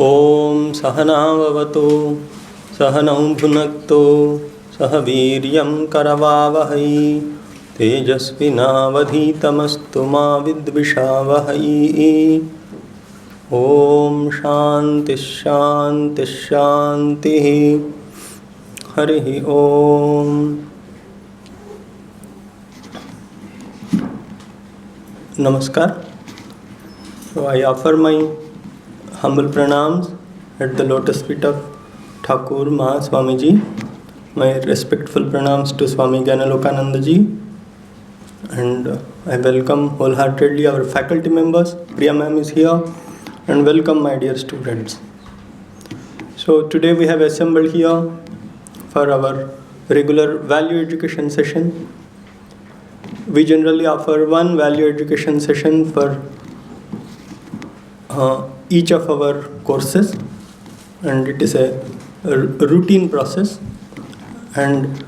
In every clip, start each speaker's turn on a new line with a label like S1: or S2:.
S1: ॐ सहनाववतु सहनौ भुनक्तु सह वीर्यं करवावहै तेजस्विनावधीतमस्तु मा विद्विषावहै। ॐ शान्तिः शान्तिः शान्तिः। हरिः ॐ। Namaskar. So I offer my humble pranams at the lotus feet of Thakur Maha Swamiji. My respectful pranams to Swami Gyanalokananda ji. And I welcome wholeheartedly our faculty members. Priya ma'am is here. And welcome my dear students. So today we have assembled here for our regular value education session. We generally offer one value education session for each of our courses, and it is a routine process. And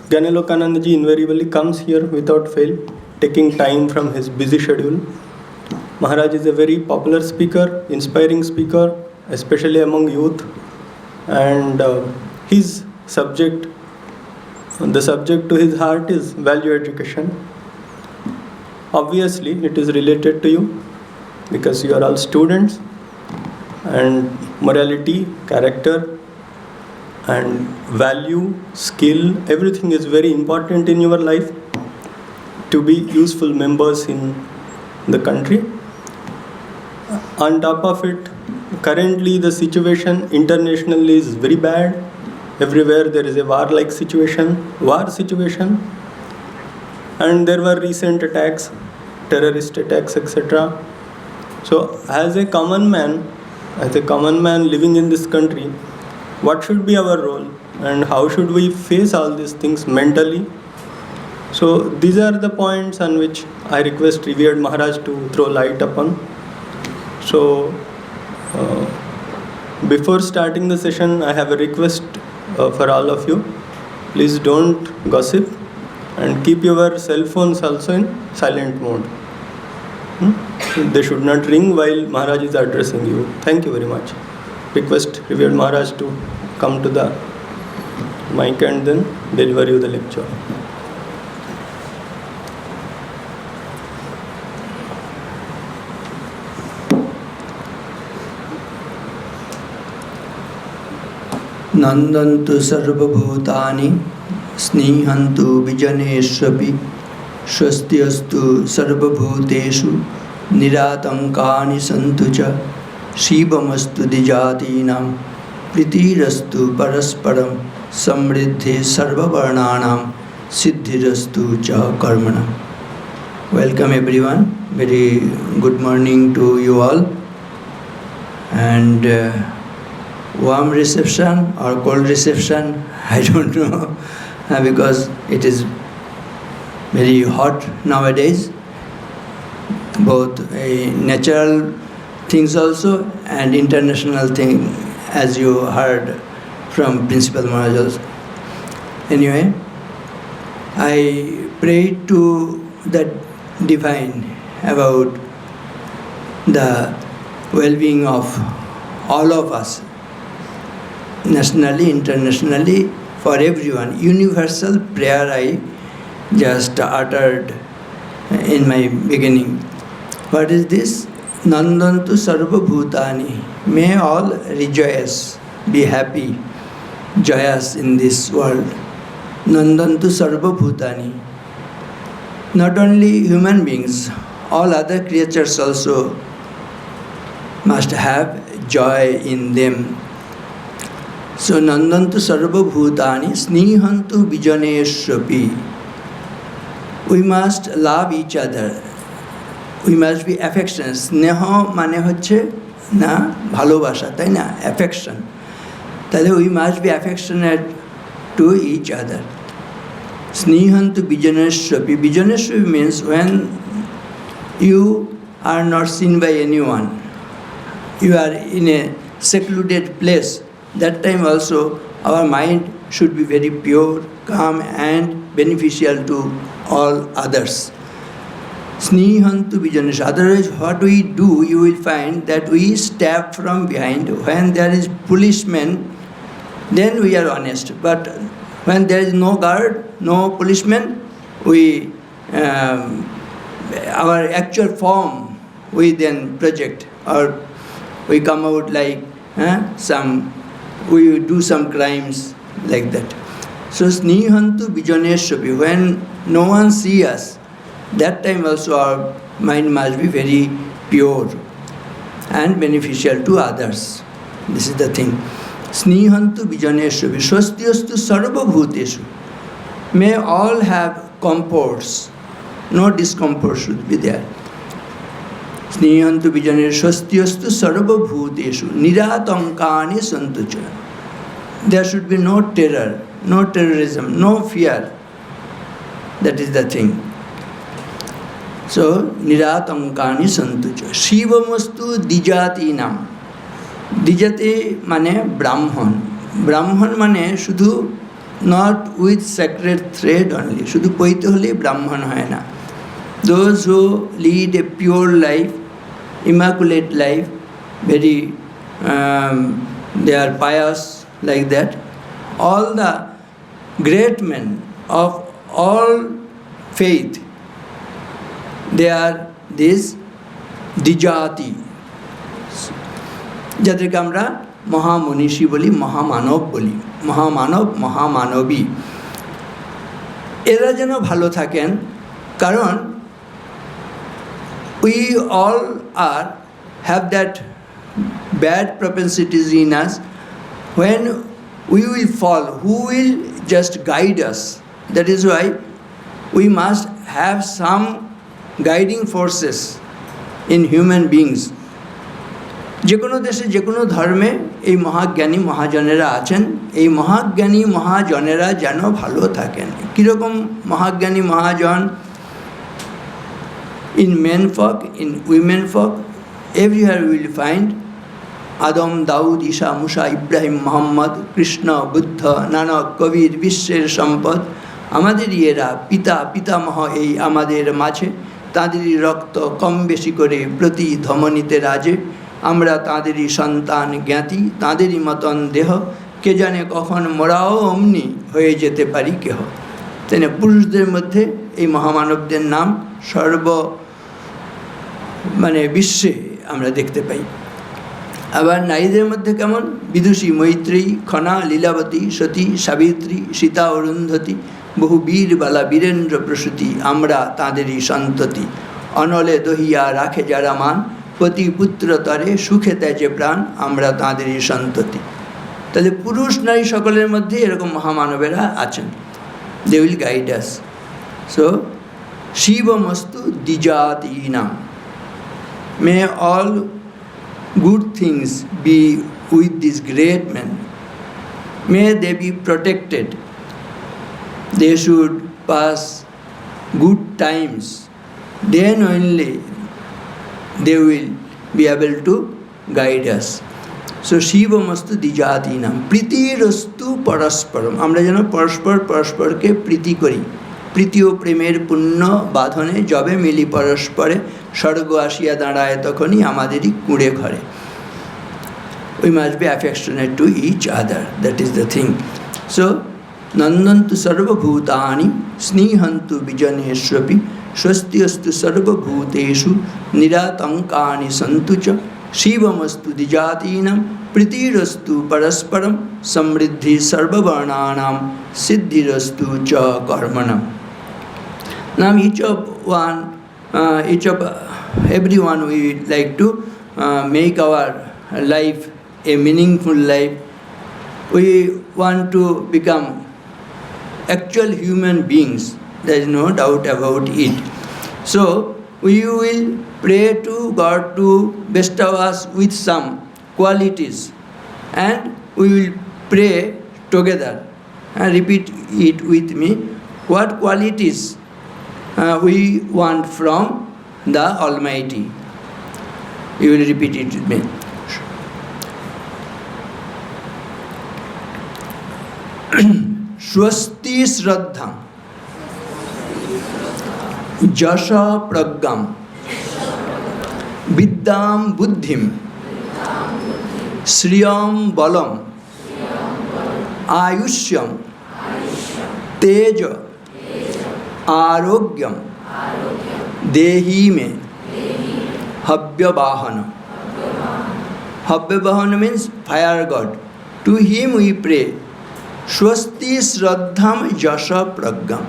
S1: Gyanalokananda ji invariably comes here without fail, taking time from his busy schedule. Maharaj is a very popular speaker, inspiring speaker, especially among youth, and the subject to his heart is value education. Obviously, it is related to you because you are all students, and morality, character, and value, skill, everything is very important in your life to be useful members in the country. On top of it, currently the situation internationally is very bad. Everywhere there is a war situation, and there were recent attacks, terrorist attacks, etc. So as a common man living in this country, what should be our role and how should we face all these things mentally? So these are the points on which I request revered Maharaj to throw light upon. So before starting the session, I have a request for all of you. Please don't gossip and keep your cell phones also in silent mode. They should not ring while Maharaj is addressing you. Thank you very much. Request revered Maharaj to come to the mic and then deliver you the lecture.
S2: नंदन्तु सर्वभूतानि स्निह्यन्तु विजनेष्वपि स्वस्त्यस्तु सर्वभूतेषु निरातङ्कानि सन्तु च शिवमस्तु द्विजातीनां प्रीतिरस्तु परस्परं समृद्धि सर्ववर्णानां सिद्धिरस्तु च कर्मणां. Welcome everyone. Very good morning to you all, and warm reception or cold reception, I don't know, because it is very hot nowadays, both natural things also and international thing, as you heard from Principal Maharaj also. Anyway, I prayed to the Divine about the well-being of all of us, nationally, internationally, for everyone. Universal prayer I just uttered in my beginning. What is this? Nandantu sarva bhutani. May all rejoice, be happy, joyous in this world. Nandantu sarva bhutani. Not only human beings, all other creatures also must have joy in them. So nandantu sarva bhutani snihantu vijaneshapi. We must love each other. We must be affectionate. Sneha mane hocche na bhalobasha, tai na, affection. Tale we must be affectionate to each other. Snihantu vijaneshapi. Vijaneshapi means when you are not seen by anyone, you are in a secluded place. That time also our mind should be very pure, calm and beneficial to all others. Snehantu Vijanesh. Otherwise, what we do, you will find that we stab from behind. When there is policeman, then we are honest. But when there is no guard, no policeman, we our actual form we then project, or we come out like we do some crimes like that. So Snehantu Vijaneshapi, when no one sees us, that time also our mind must be very pure and beneficial to others. This is the thing. Snehantu Vijaneshapi, Swastyastu Sarva Bhuteshu. May all have comforts, no discomfort should be there. Snehantu Vijaneshapi, Swastyastu Sarva Bhuteshu, Niratankani Santucha. There should be no terror, no terrorism, no fear. That is the thing. So, Niratankani Santucha. Shivamastu Dijatinam. Dijate mane Brahman. Brahman mane shudhu not with sacred thread only. Shudhu poite hole Brahman hoy na. Those who lead a pure life, immaculate life, very they are pious like that. All the great men of all faith, they are this Dijati. যাদেরকে আমরা মহামনীষী বলি, মহামানব বলি, মহামানব, মহামানবী। এরা যেন ভালো থাকেন, কারণ we all have that bad propensities in us. When we will fall, who will just guide us? That is why we must have some guiding forces in human beings. যে কোনো দেশে, যে কোনো ধর্মে এই মহাজ্ঞানী মহাজনেরা আছেন। এই মহাজ্ঞানী মহাজনেরা যেন ভালো থাকেন। কীরকম মহাজ্ঞানী মহাজন? In men folk, in women folk, everywhere we will find আদম, দাউদ, ঈসা, মুসা, ইব্রাহিম, মোহাম্মদ, কৃষ্ণ, বুদ্ধ, নানক, কবির, বিশ্বের সম্পদ আমাদেরই এরা, পিতা পিতামহ এই আমাদের মাঝে। তাঁদেরই রক্ত কম বেশি করে প্রতি ধমনীতে রাজে। আমরা তাঁদেরই সন্তান জ্ঞাতি, তাঁদেরই মতন দেহ। কে জানে কখন মোরাও অমনি হয়ে যেতে পারি কেহ। তাই না? পুরুষদের মধ্যে এই মহামানবদের নাম বিশ্বে আমরা দেখতে পাই। আবার নারীদের মধ্যে কেমন? বিদুষী, মৈত্রেয়ী, খনা, লীলাবতী, সতী, সাবিত্রী, সীতা, অরুন্ধতী, বহু বীরবালা, বীরেন্দ্র প্রসূতি, আমরা তাঁদেরই সন্ততি। অনলে দহিয়া রাখে যারা মান, পতি পুত্র তরে সুখে ত্যাজে প্রাণ, আমরা তাঁদেরই সন্ততি। তাহলে পুরুষ নারী সকলের মধ্যে এরকম মহামানবেরা আছেন। They will guide us. So শিবমস্তু দ্বিজাতীনাম। May all good things be with these great men. May they be protected. They should pass good times. Then only they will be able to guide us. So Shiva mastu dijatinam. Priti rastu parasparam. আমরা যেন পরস্পর পরস্পরকে প্রীতি করি। প্রীতি ও প্রেমের পুণ্য বাঁধনে যবে মিলি পরস্পরে, স্বর্গ আসিয়া দাঁড়ায় তখনই আমাদেরই কুঁড়ে ঘরে। We must be affectionate to each other. That is the thing. So, nandantu sarva bhutani snehantu vijaneshwapi swastyastu sarva bhuteshu niratankani santu cha shivamastu dijatinam pritirastu parasparam samriddhi sarva varnanam siddhirastu cha karmanam. Now everyone we like to make our life a meaningful life. We want to become actual human beings. There is no doubt about it. So we will pray to God to bestow us with some qualities, and we will pray together and repeat it with me. What qualities we want from the Almighty? You will repeat it with me. Swasti Shraddha যশ প্রজ্ঞাম, বিদ্যাম বুদ্ধিম, শ্রিয়ম বলম, আয়ুষ্যম, তেজ, आरोग्यम देही में हव्यवाहन. हव्यवाहन means fire god. To him we pray. স্বস্তি শ্রদ্ধাম যশ প্রজ্ঞাম.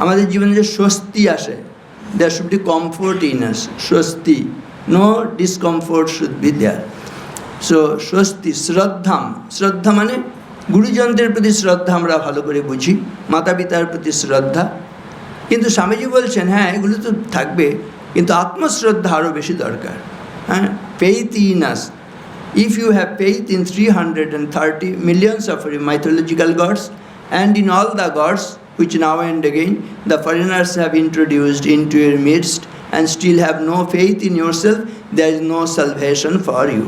S2: আমাদের জীবনে যে স্বস্তি আসে, there should be comfort in us. স্বস্তি, no discomfort should be there. So স্বস্তি শ্রদ্ধাম, শ্রদ্ধা মানে গুরুজনদের প্রতি শ্রদ্ধা আমরা ভালো করে বুঝি, মাতা পিতার প্রতি শ্রদ্ধা। কিন্তু স্বামীজি বলছেন হ্যাঁ এগুলো তো থাকবে, কিন্তু আত্মশ্রদ্ধা আরও বেশি দরকার। হ্যাঁ, faith in us. If you have faith in 330 millions of mythological gods and in all the gods which now and again the foreigners have introduced into your midst and still have no faith in yourself, there is no salvation for you.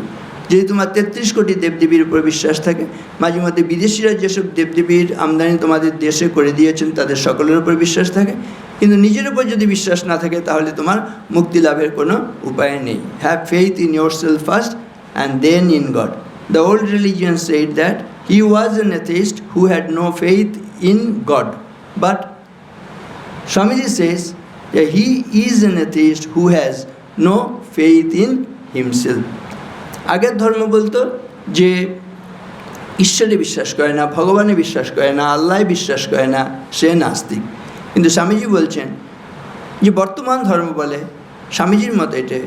S2: যদি তোমার 33 কোটি দেবদেবীর উপর বিশ্বাস থাকে, মাঝে মধ্যে বিদেশিরা যেসব দেবদেবীর আমদানি তোমাদের দেশে করে দিয়েছেন তাদের সকলের উপর বিশ্বাস থাকে, কিন্তু নিজের উপর যদি বিশ্বাস না থাকে তাহলে তোমার মুক্তি লাভের কোনো উপায় নেই। Have faith in your self first and then in God. The old religion said that he was an atheist who had no faith in God. But Swamiji says that he is an atheist who has no faith in himself. আগের ধর্ম বলতো যে ঈশ্বরে বিশ্বাস করে না, ভগবানে বিশ্বাস করে না, আল্লাহে বিশ্বাস করে না, সে নাস্তিক। কিন্তু স্বামীজি বলছেন যে বর্তমান ধর্ম বলে, স্বামীজির মতো এটা,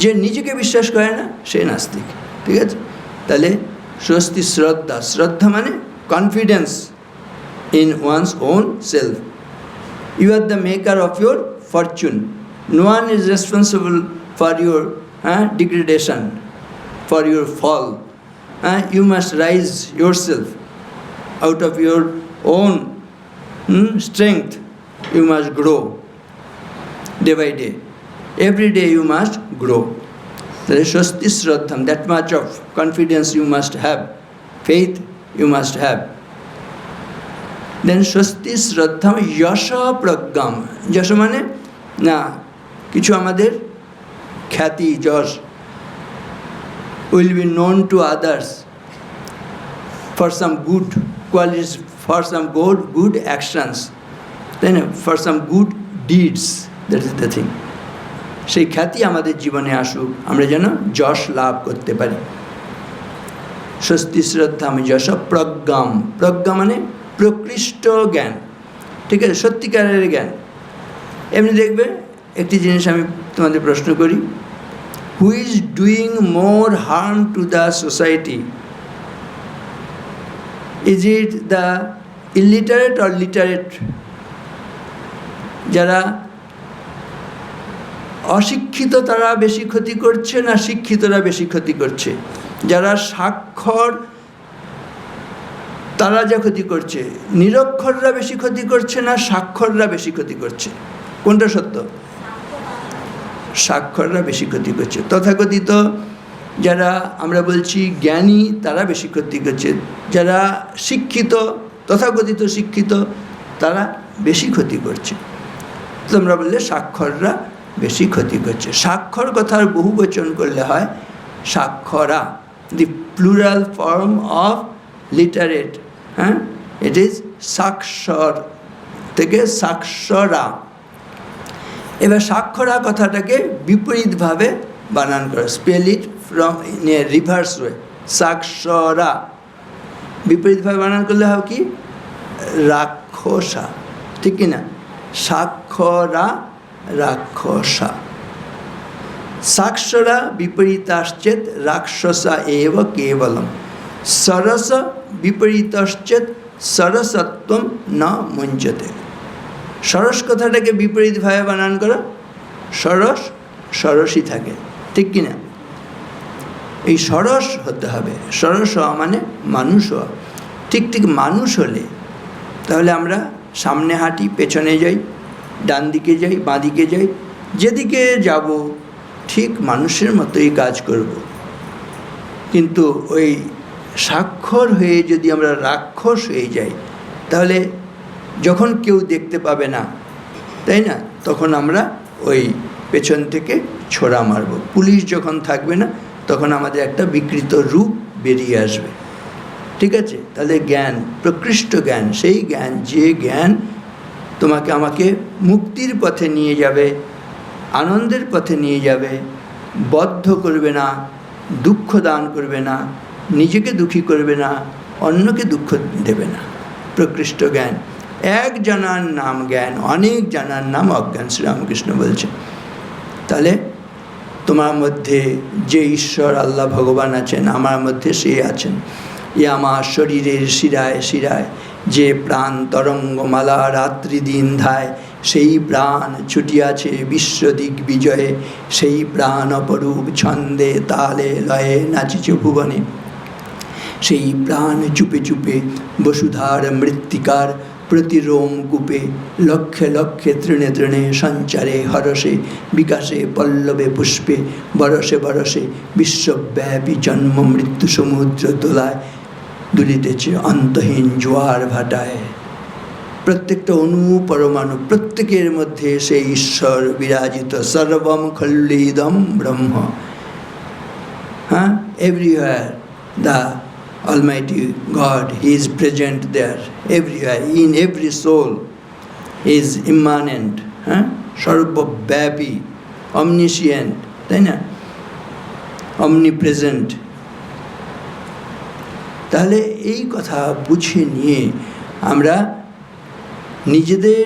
S2: যে নিজেকে বিশ্বাস করে না সে নাস্তিক। ঠিক আছে, তাহলে স্বস্তি শ্রদ্ধা, শ্রদ্ধা মানে confidence in one's own self. You are the maker of your fortune, no one is responsible for your degradation, for your fall. You must rise your self out of your own strength, you must grow day by day. Every day you must grow. There is Swasti Shraddham, that much of confidence you must have, faith you must have. Then Swasti Shraddham Yasha Pragyam. Yasha মানে না কিছু আমাদের খ্যাতি, যশ will be known to others for some good qualities, for some good actions, then for some good deeds. That is the thing. সেই খ্যাতি আমাদের জীবনে আসুক, আমরা যেন যশ লাভ করতে পারি। স্বস্তি শ্রদ্ধা আমি যশ প্রজ্ঞাম, প্রজ্ঞা মানে প্রকৃষ্ট জ্ঞান। ঠিক আছে, সত্যিকারের জ্ঞান। এমনি দেখবে একটি জিনিস আমি তোমাদের প্রশ্ন করি, who is doing more harm to the society? Is it the illiterate or literate? যারা অশিক্ষিত তারা বেশি ক্ষতি করছে না শিক্ষিতরা বেশি ক্ষতি করছে? যারা সাক্ষর তারা যা ক্ষতি করছে, নিরক্ষররা বেশি ক্ষতি করছে না সাক্ষররা বেশি ক্ষতি করছে? কোনটা সত্য? সাক্ষররা বেশি ক্ষতি করছে। তথাকথিত যারা আমরা বলছি জ্ঞানী তারা বেশি ক্ষতি করছে, যারা শিক্ষিত তথাকথিত শিক্ষিত তারা বেশি ক্ষতি করছে। তোমরা বললে সাক্ষররা বেশি ক্ষতি করছে। স্বাক্ষর কথার বহু বচন করলে হয় সাক্ষরা, দি প্লুরাল ফর্ম অফ লিটারেট। হ্যাঁ, ইট ইজ সাক্ষর থেকে সাক্ষরা। এবার সাক্ষরা কথাটাকে বিপরীতভাবে বানান করে, spell it from in a reverse way, সাক্ষরা। বিপরীতভাবে বানান করলে হয় কি? রাক্ষসা। ঠিক কিনা? সাক্ষরা রাক্ষসা। সাক্ষরা বিপরীতাশ্চেত রাক্ষসা এব কেবলম, সরস বিপরীতশ্চেত সরসত্বম না মুঞ্চতে। সরস কথাটাকে বিপরীতভাবে বানান করো, সরস সরসই থাকে। ঠিক কিনা? এই সরস হতে হবে, সরস হওয়া মানে মানুষ হওয়া। ঠিক ঠিক মানুষ হলে তাহলে আমরা সামনে হাঁটি, পেছনে যাই, ডান দিকে যাই, বাঁ দিকে যাই, যেদিকে যাব ঠিক মানুষের মতোই কাজ করব। কিন্তু ওই সাক্ষর হয়ে যদি আমরা রাক্ষস হয়ে যাই, তাহলে যখন কেউ দেখতে পাবে না তাই না? তখন আমরা ওই পেছন থেকে ছোড়া মারব। পুলিশ যখন থাকবে না, তখন আমাদের একটা বিকৃত রূপ বেরিয়ে আসবে। ঠিক আছে? তাহলে জ্ঞান, প্রকৃষ্ট জ্ঞান, সেই জ্ঞান, যে জ্ঞান তোমাকে আমাকে মুক্তির পথে নিয়ে যাবে, আনন্দের পথে নিয়ে যাবে, বদ্ধ করবে না, দুঃখ দান করবে না, নিজেকে দুঃখী করবে না, অন্যকে দুঃখ দেবে না। প্রকৃষ্ট জ্ঞান। এক জানার নাম জ্ঞান, অনেক জানার নাম অজ্ঞান, শ্রীরামকৃষ্ণ বলছেন। তাহলে তোমার মধ্যে যে ঈশ্বর আল্লাহ ভগবান আছেন, আমার মধ্যে সে আছেন। এ আমার শরীরের শিরায় শিরায় যে প্রাণ তরঙ্গমালা রাত্রি দিন ধায়, সেই প্রাণ ছুটিয়াছে বিশ্ব দিগ্বিজয়ে, সেই প্রাণ অপরূপ ছন্দে তালে লয়ে নাচিছে ভুবনে, সেই প্রাণ চুপে চুপে বসুধার মৃত্তিকার প্রতিরোম কূপে, লক্ষে লক্ষে তৃণে তৃণে সঞ্চারে হরসে, বিকাশে পল্লবে পুষ্পে, বরসে বরসে বিশ্বব্যাপী জন্ম মৃত্যু সমুদ্র দোলায় দুলিতেছে অন্তহীন জোয়ার ভাটায়। প্রত্যেকটা অণু পরমাণু, প্রত্যেকের মধ্যে সেই ঈশ্বর বিরাজিত। সর্বম খল্লিদম ব্রহ্ম। Everywhere the Almighty God, He is present there. Everywhere, in every soul, He is immanent, সর্বব্যাপী, omniscient, তাই না? omnipresent. তাহলে এই কথা বুঝে নিয়ে আমরা নিজেদের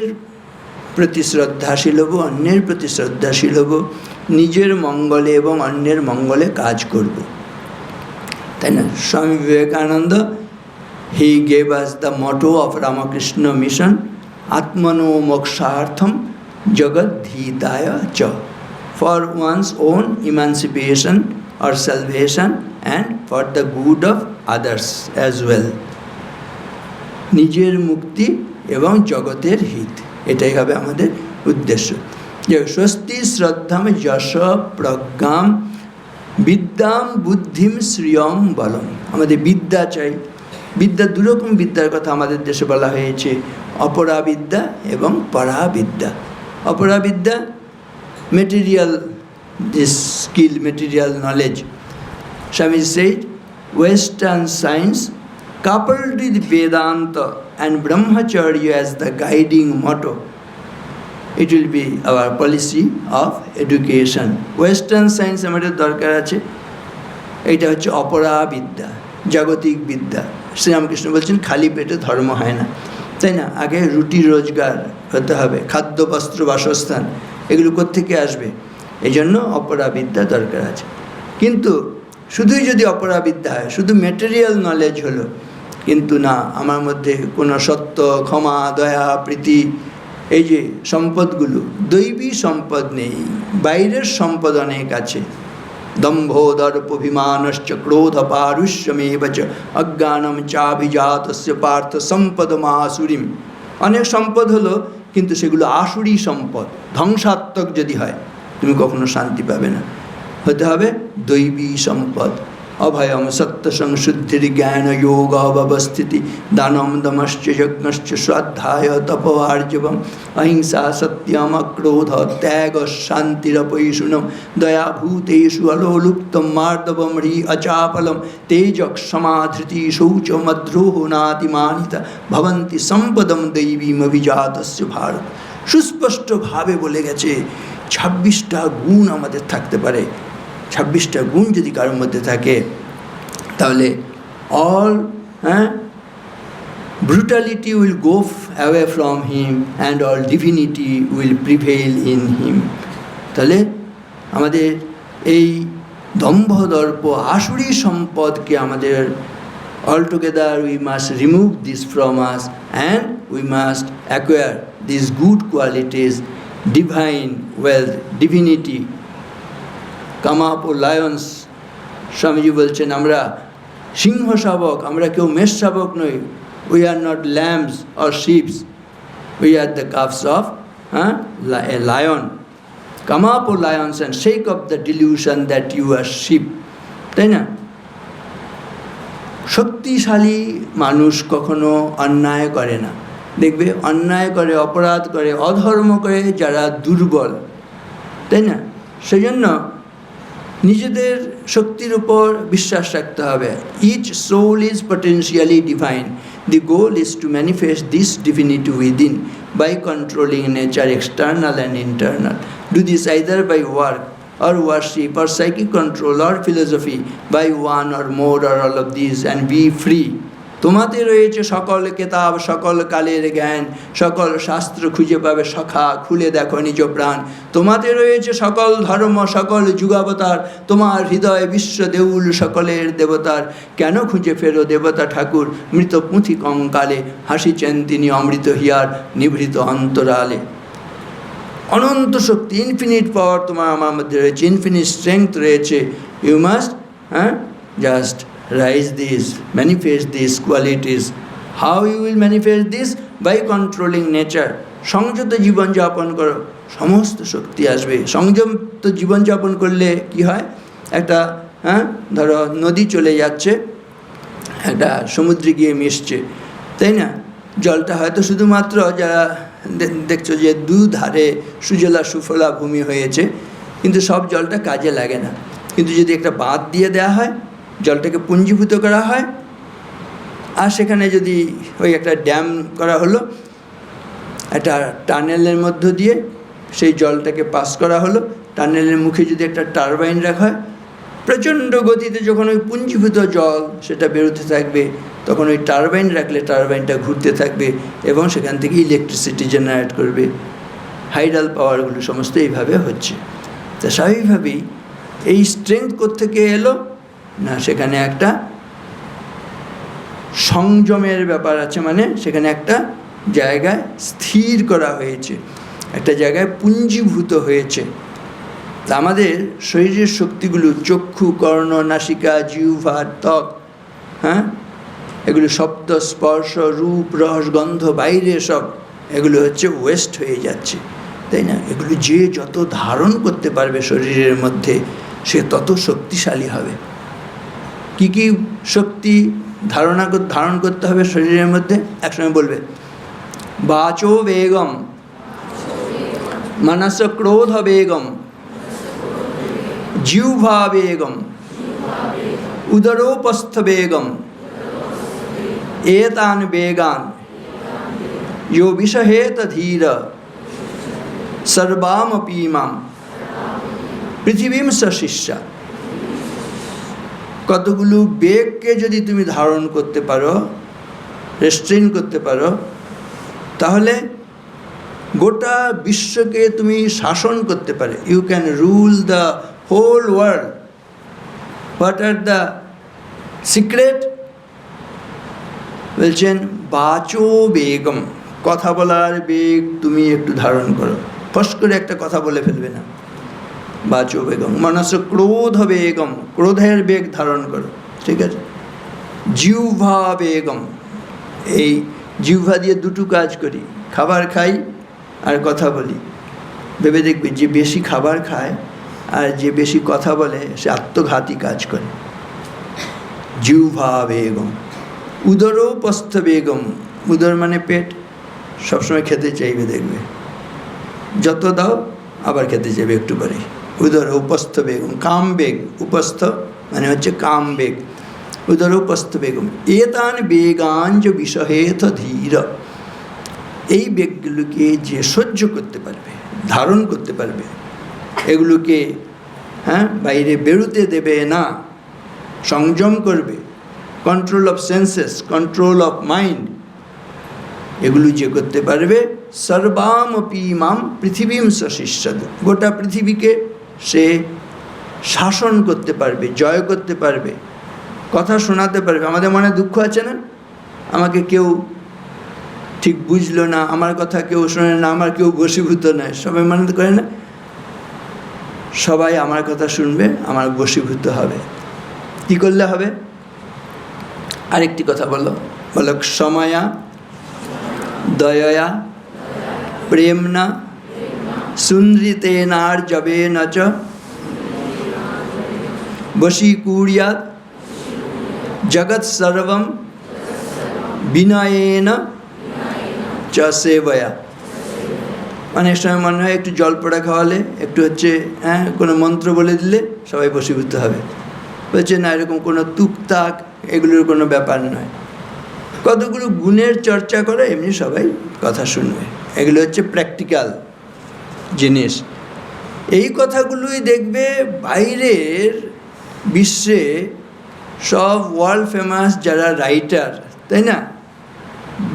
S2: প্রতি শ্রদ্ধাশীল হব, অন্যের প্রতি শ্রদ্ধাশীল হব, নিজের মঙ্গলে এবং অন্যের মঙ্গলে কাজ করব, তাই না? Swami Vivekananda, he gave us the motto of Ramakrishna mission, আত্মনো মোক্ষার্থম জগদ্ধিতায় চ, for one's own emancipation or salvation and for the good of others as well. নিজের মুক্তি এবং জগতের হিত, এটাই হবে আমাদের উদ্দেশ্য। যে স্বস্তি শ্রদ্ধাম যশ প্রজ্ঞাম বিদ্যাম বুদ্ধিম শ্রিয়ম বলম। আমাদের বিদ্যা চাই। বিদ্যা দুরকম বিদ্যার কথা আমাদের দেশে বলা হয়েছে, অপরাবিদ্যা এবং পরাবিদ্যা। অপরাবিদ্যা material, this skill, material knowledge. Swami said, Western science coupled with Vedanta and Brahmacharya as the guiding motto, it will be our policy of education. Western science আমাদের দরকার আছে, এটা হচ্ছে অপরাবিদ্যা, জাগতিক বিদ্যা। শ্রীরামকৃষ্ণ বলছেন খালি পেটে ধর্ম হয় না, তাই না? আগে রুটি রোজগার হতে হবে, খাদ্য বস্ত্র বাসস্থান, এগুলো কোত্থেকে আসবে? এই জন্য অপরাবিদ্যা দরকার আছে। কিন্তু শুধুই যদি অপরাবিদ্যা হয়, শুধু ম্যাটেরিয়াল নলেজ হলো, কিন্তু না, আমার মধ্যে কোনো সত্য, ক্ষমা, দয়া, প্রীতি, এই যে সম্পদগুলো, দৈবী সম্পদ নেই, বাইরের সম্পদ অনেক আছে। দম্ভ দর্পভিমানশ্চ ক্রোধ পারুষ্যমেব চ অজ্ঞানম চাভিজাতস্য পার্থ সম্পদমাসুরিম। অনেক সম্পদ হলো, কিন্তু সেগুলো আসুরি সম্পদ, ধ্বংসাত্মক যদি হয় তুমি কখনো শান্তি পাবে না। হতে হবে দৈবী সম্পদ। অভয়ম সত্য সংশুদ্ধির জ্ঞান যোগ অবস্থিতি দানম দমশ্চ যজ্ঞশ্চ স্বাধ্যায় তপোয়ার্জবম অহিংসা সত্যম অক্রোধ ত্যাগ শান্তিরপৈশুনম দয়াভূতেষু অলোলুপ্তম মার্দবম হ্রি অচাপলম তেজক সমাধৃতি শৌচ মদ্রোহ নাতিমানিতা ভবন্তি সম্পদম দৈবীম অভিজাতস্য ভারত। সুস্পষ্টভাবে বলে গেছে 26টা গুণ আমাদের থাকতে পারে। 26টা গুণ যদি কারোর মধ্যে থাকে, তাহলে all brutality will go away from him and all divinity will prevail in him. তাহলে আমাদের এই দম্ভ দর্প আসুরি সম্পদকে আমাদের altogether we must remove this from us and we must acquire these good qualities, divine wealth, divinity, come up O lions. Swamiji বলছেন আমরা সিংহ শাবক, আমরা কেউ মেষ শাবক নই। We are not lambs or sheep, we are the calves of a lion. Come up O lions and shake off the delusion that you are sheep. তাই না? শক্তিশালী মানুষ কখনো অন্যায় করে না, দেখবে অন্যায় করে, অপরাধ করে, অধর্ম করে যারা দুর্বল, তাই না? সেজন্য নিজেদের শক্তির উপর বিশ্বাস রাখতে হবে। Each soul is potentially divine. The goal is to manifest this divinity within by controlling nature external and internal. Do this either by work or worship or psychic control or philosophy by one or more or all of these and be free. তোমাতে রয়েছে সকল কেতাব, সকল কালের জ্ঞান, সকল শাস্ত্র খুঁজে পাবে সখা, খুলে দেখো নিজ প্রাণ। তোমাতে রয়েছে সকল ধর্ম, সকল যুগাবতার, তোমার হৃদয় বিশ্ব দেউল সকলের দেবতার। কেন খুঁজে ফেরো দেবতা ঠাকুর মৃত পুঁথি কঙ্কালে, হাসিছেন তিনি অমৃত হিয়ার নিভৃত অন্তরালে। অনন্ত শক্তি, ইনফিনিট পাওয়ার তোমার আমার মধ্যে রয়েছে, ইনফিনিট স্ট্রেংথ রয়েছে। You must just rise this, manifest this qualities. How you will manifest this? By controlling nature. সংযত জীবনযাপন করো, সমস্ত শক্তি আসবে। সংযত জীবনযাপন করলে কি হয়, একটা ধরো নদী চলে যাচ্ছে, একটা সমুদ্রে গিয়ে মিশছে, তাই না? জলটা হয়তো শুধুমাত্র যারা দেখছো যে দুধারে সুজলা সুফলা ভূমি হয়েছে, কিন্তু সব জলটা কাজে লাগে না। কিন্তু যদি একটা বাঁধ দিয়ে দেওয়া হয়, জলটাকে পুঞ্জীভূত করা হয়, আর সেখানে যদি ওই একটা ড্যাম করা হলো, একটা টানেলের মধ্য দিয়ে সেই জলটাকে পাস করা হলো, টানেলের মুখে যদি একটা টারবাইন রাখা হয়, প্রচণ্ড গতিতে যখন ওই পুঞ্জীভূত জল সেটা বেরোতে থাকবে, তখন ওই টারবাইন রাখলে টারবাইনটা ঘুরতে থাকবে এবং সেখান থেকে ইলেকট্রিসিটি জেনারেট করবে। হাইডাল পাওয়ারগুলো সমস্ত এইভাবে হচ্ছে। তা স্বাভাবিকভাবেই এই স্ট্রেংথ কোত্থেকে এলো না, সেখানে একটা সংযমের ব্যাপার আছে, মানে সেখানে একটা জায়গায় স্থির করা হয়েছে, একটা জায়গায় পুঞ্জীভূত হয়েছে। তা আমাদের শরীরের শক্তিগুলো চক্ষু, কর্ণ, নাসিকা, জিহ্বা, ত্বক, এগুলো শব্দ, স্পর্শ, রূপ, রস, গন্ধ, বাইরে সব এগুলো হচ্ছে ওয়েস্ট হয়ে যাচ্ছে, তাই না? এগুলো যে যত ধারণ করতে পারবে শরীরের মধ্যে, সে তত শক্তিশালী হবে। কি কি শক্তি ধারণ করতে হবে শরীরের মধ্যে? একসঙ্গে বলবে, বাচো বেগম, মনস ক্রোধ বেগম, জিহ্বা বেগম, উদরোপস্থ বেগম, एतान बेगान यो विषहेत धीर सर्वामपि माम পৃথিবীম সশিষ্যা। কতগুলো বেগকে যদি তুমি ধারণ করতে পারো, রেস্ট্রেন করতে পারো, তাহলে গোটা বিশ্বকে তুমি শাসন করতে পারে। You can rule the whole world. What are the secret? বলছেন বাচো বেগম, কথা বলার বেগ তুমি একটু ধারণ করো, ফস করে একটা কথা বলে ফেলবে না। বাচো বেগম, মনস ক্রোধ বেগম, ক্রোধের বেগ ধারণ করো, ঠিক আছে? জিহ্বা বেগম, এই জিহ্বা দিয়ে দুটো কাজ করি, খাবার খাই আর কথা বলি। ভেবে দেখবে যে বেশি খাবার খায় আর যে বেশি কথা বলে সে আত্মঘাতী কাজ করে। জিহ্বা বেগম। উদরোপস্থ বেগম, উদর মানে পেট, সবসময় খেতে চাইবে, দেখবে যত দাও আবার খেতে চাইবে একটু পরে। উদর উপস্থ বেগম, কাম বেগ, উপস্থ মানে হচ্ছে কাম বেগ, উদরোপস্থ বেগম। এতান বেগাঞ্জ বিষহেত ধীর, এই বেগগুলোকে যে সহ্য করতে পারবে, ধারণ করতে পারবে, এগুলোকে বাইরে বেরোতে দেবে না, সংযম করবে, control of senses, control of mind, এগুলো যে করতে পারবে, সর্বামপি মাম পৃথিবীম সশিষ্যৎ, গোটা পৃথিবীকে সে শাসন করতে পারবে, জয় করতে পারবে, কথা শোনাতে পারবে। আমাদের মনে দুঃখ আছে না, আমাকে কেউ ঠিক বুঝলো না, আমার কথা কেউ শোনে না, আমার কেউ বশীভূত নয়, সবাই মনে করে না? সবাই আমার কথা শুনবে, আমার বশীভূত হবে। কি করলে হবে? আরেকটি কথা বলো, বলো সময়া দয়া প্রেমনা সুন্দরিতেনার জবে নচ বশীকুর্যাৎ জগৎ সর্বম বিনয়েন চ সেবয়া। অনেক সময় মনে হয় একটু জল পড়া খাওয়ালে, একটু কোনো মন্ত্র বলে দিলে সবাই বশীভূত হবে। বলছে না, এরকম কোনো তুকতাক এগুলোর কোনো ব্যাপার নয়। কতগুলো গুণের চর্চা করে এমনি সবাই কথা শুনবে। এগুলো হচ্ছে প্র্যাকটিক্যাল জিনিস। এই কথাগুলোই দেখবে বাইরের বিশ্বে সব ওয়ার্ল্ড ফেমাস যারা রাইটার, তাই না,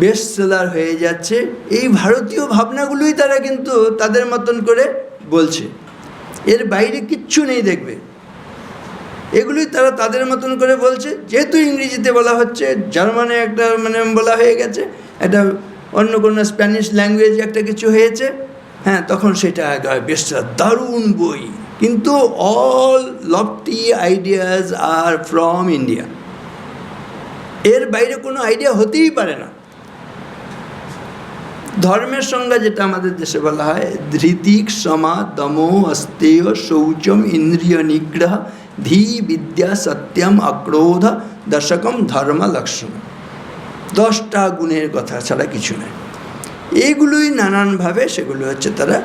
S2: বেস্ট সেলার হয়ে যাচ্ছে। এই ভারতীয় ভাবনাগুলোই তারা কিন্তু তাদের মতন করে বলছে, এর বাইরে কিচ্ছু নেই দেখবে। এগুলোই তারা তাদের মতন করে বলছে। যেহেতু ইংরেজিতে বলা হচ্ছে, জার্মানে একটা বলা হয়ে গেছে, একটা অন্য কোনো স্প্যানিশ ল্যাঙ্গুয়েজে একটা কিছু হয়েছে, হ্যাঁ, তখন সেটা বেশ দারুণ বই। কিন্তু all lofty ideas are from India. এর বাইরে কোনো আইডিয়া হতেই পারে না। ধর্মের সংজ্ঞা যেটা আমাদের দেশে বলা হয়, ধৃতি, ক্ষমা, দম, অস্তেয়, শৌচম, ইন্দ্রিয় নিগ্রহ, ধী, বিদ্যা, সত্যম, অক্রোধ, দশকম ধর্ম লক্ষণ। 10টা গুণের কথা ছাড়া কিছু নয়। এইগুলোই নানানভাবে সেগুলো তারা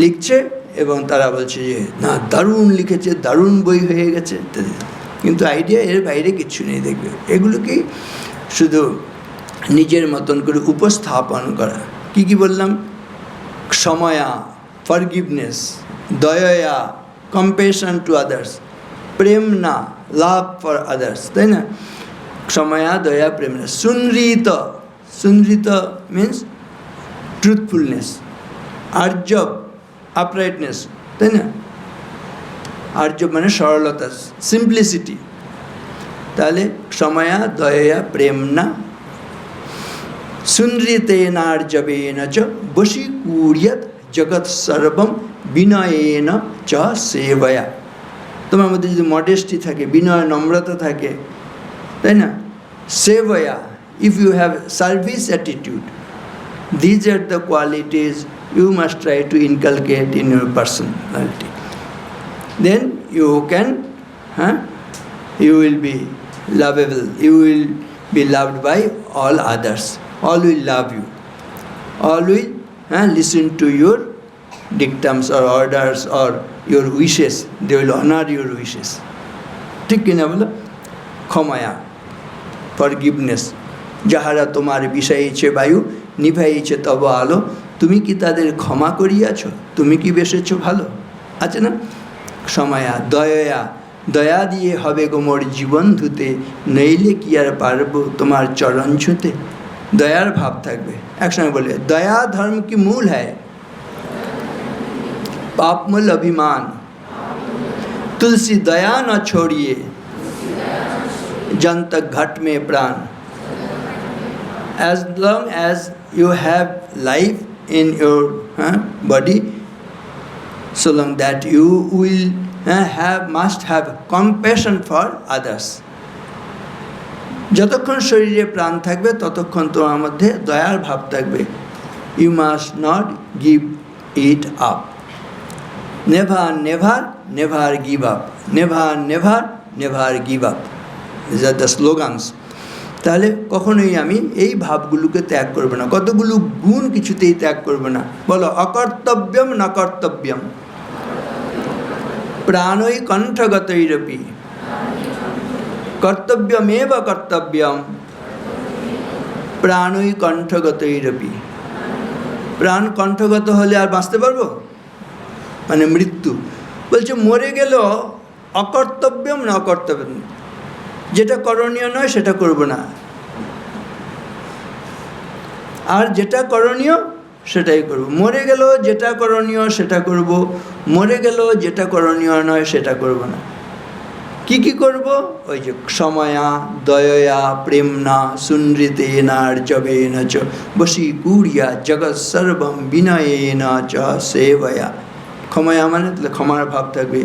S2: লিখছে এবং তারা বলছে যে না, দারুণ লিখেছে, দারুণ বই হয়ে গেছে ইত্যাদি। কিন্তু আইডিয়া এর বাইরে কিছু নেই দেখবে। এগুলোকে শুধু নিজের মতন করে উপস্থাপন করা। কি কি বললাম? ক্ষময়া, ফরগিভনেস, দয়া, কম্পেশন to others, প্রেমনা, love for others, তাই না? ক্ষময়া, দয়া, প্রেমনা। সুনৃত, সুনৃত মিন্স ট্রুথফুলনেস। আর্জব, আপরাইটনেস, তাই না? আর্জব মানে সরলতা, সিম্পলিসিটি। তাহলে ক্ষময়া, দয়া, প্রেমনা। সুনৃতেনার্জবেন চ বশীকুর্যাৎ জগৎ সর্বম বিনয়েন চ সেবয়া। তোমার মধ্যে যদি মডেস্টি থাকে, বিনয়, নম্রতা থাকে, তাই না? সেবয়া, if you have service attitude, these are the qualities you must try to inculcate in your personality. Then you can, you will be lovable, you will be loved by all others. All will love you. All will listen to your dictums or orders or your wishes. They will honor your wishes. ঠিক কিনা বলো? ক্ষময়া, forgiveness. যাহারা তোমার বিষাইছে বায়ু, নিভাইছে তব আলো, তুমি কি তাদের ক্ষমা করিয়াছ? তুমি কি বেসেছ ভালো? আছে না? ক্ষময়া, দয়া, দয়া দিয়ে হবে গো মোর জীবন ধুতে, নইলে কি আর পারবো তোমার চরণ ছুঁতে। দয়ার ভাব থাকবে। একসঙ্গে বলে, দয়া ধর্ম কি মূল হ্যায়, पाप मूल अभिमान, तुलसी दया न छोड़िए, जन तक घट में प्राण। As long as you have life in your body, so long that you will must have compassion for others. যতক্ষণ শরীরে প্রাণ থাকবে ততক্ষণ তোমার মধ্যে দয়ার ভাব থাকবে। You must not give it up. Never, never, never give up. Never, never, never give up. These are the slogans. তাহলে কখনোই আমি এই ভাবগুলোকে ত্যাগ করব না। কতগুলো গুণ কিছুতেই ত্যাগ করব না। বলো, অকর্তব্যম ন কর্তব্যম, প্রাণৈ কণ্ঠগতৈরপি, কর্তব্যমেব কর্তব্যম, প্রাণৈ কণ্ঠগতৈরপি। প্রাণ কণ্ঠগত হলে আর বাঁচতে পারবো? মানে মৃত্যু। বলছে মরে গেল অকর্তব্যম না অকর্তব্যম, যেটা করণীয় নয় সেটা করব না, আর যেটা করণীয় সেটাই করব। মরে গেল যেটা করণীয় সেটা করব, মরে গেল যেটা করণীয় নয় সেটা করব না। কি কি করব? ওই যে ক্ষময়া, দয়া, প্রেমনা, সুনৃতেনার্জবেন চ বশীকুর্যাৎ জগৎ সর্বম বিনয়েন চ সেবয়া। ক্ষময়া মানে ক্ষমার ভাব থাকবে,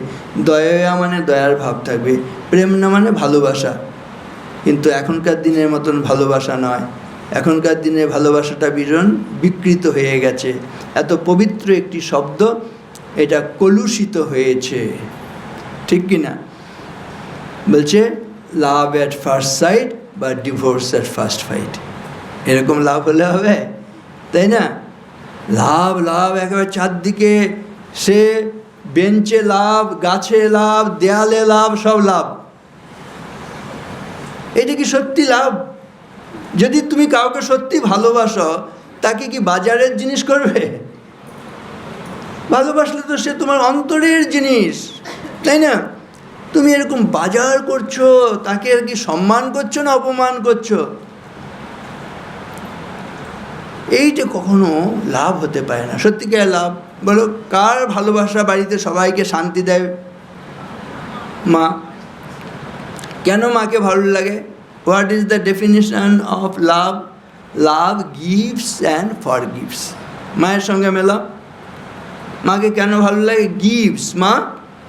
S2: দয়া মানে দয়ার ভাব থাকবে, প্রেমনা মানে ভালোবাসা। কিন্তু এখনকার দিনের মতন ভালোবাসা নয়। এখনকার দিনে ভালোবাসাটা ভীষণ বিকৃত হয়ে গেছে। এত পবিত্র একটি শব্দ, এটা কলুষিত হয়েছে, ঠিক কি না? বলছে লাভ অ্যাট ফার্স্ট সাইট বা ডিভোর্স অ্যাট ফার্স্ট ফাইট। এরকম লাভ হলে হবে, তাই না? লাভ লাভ একেবারে চারদিকে, সে বেঞ্চে লাভ, গাছে লাভ, দেয়ালে লাভ, সব লাভ। এটা কি সত্যি লাভ? যদি তুমি কাউকে সত্যি ভালোবাসো, তাকে কি বাজারের জিনিস করবে? ভালোবাসলে তো সে তোমার অন্তরের জিনিস, তাই না? তুমি এরকম বাজার করছো, তাকে আর কি সম্মান করছো না অপমান করছো? এইটা কখনো লাভ হতে পারে না। সত্যিকার লাভ বলো, কার ভালোবাসা বাড়িতে সবাইকে শান্তি দেয়? মা। কেন মাকে ভালো লাগে? What is the definition of love? Love gives and forgives. মায়ের সঙ্গে মেলা। মাকে কেন ভালো লাগে? গিভস, মা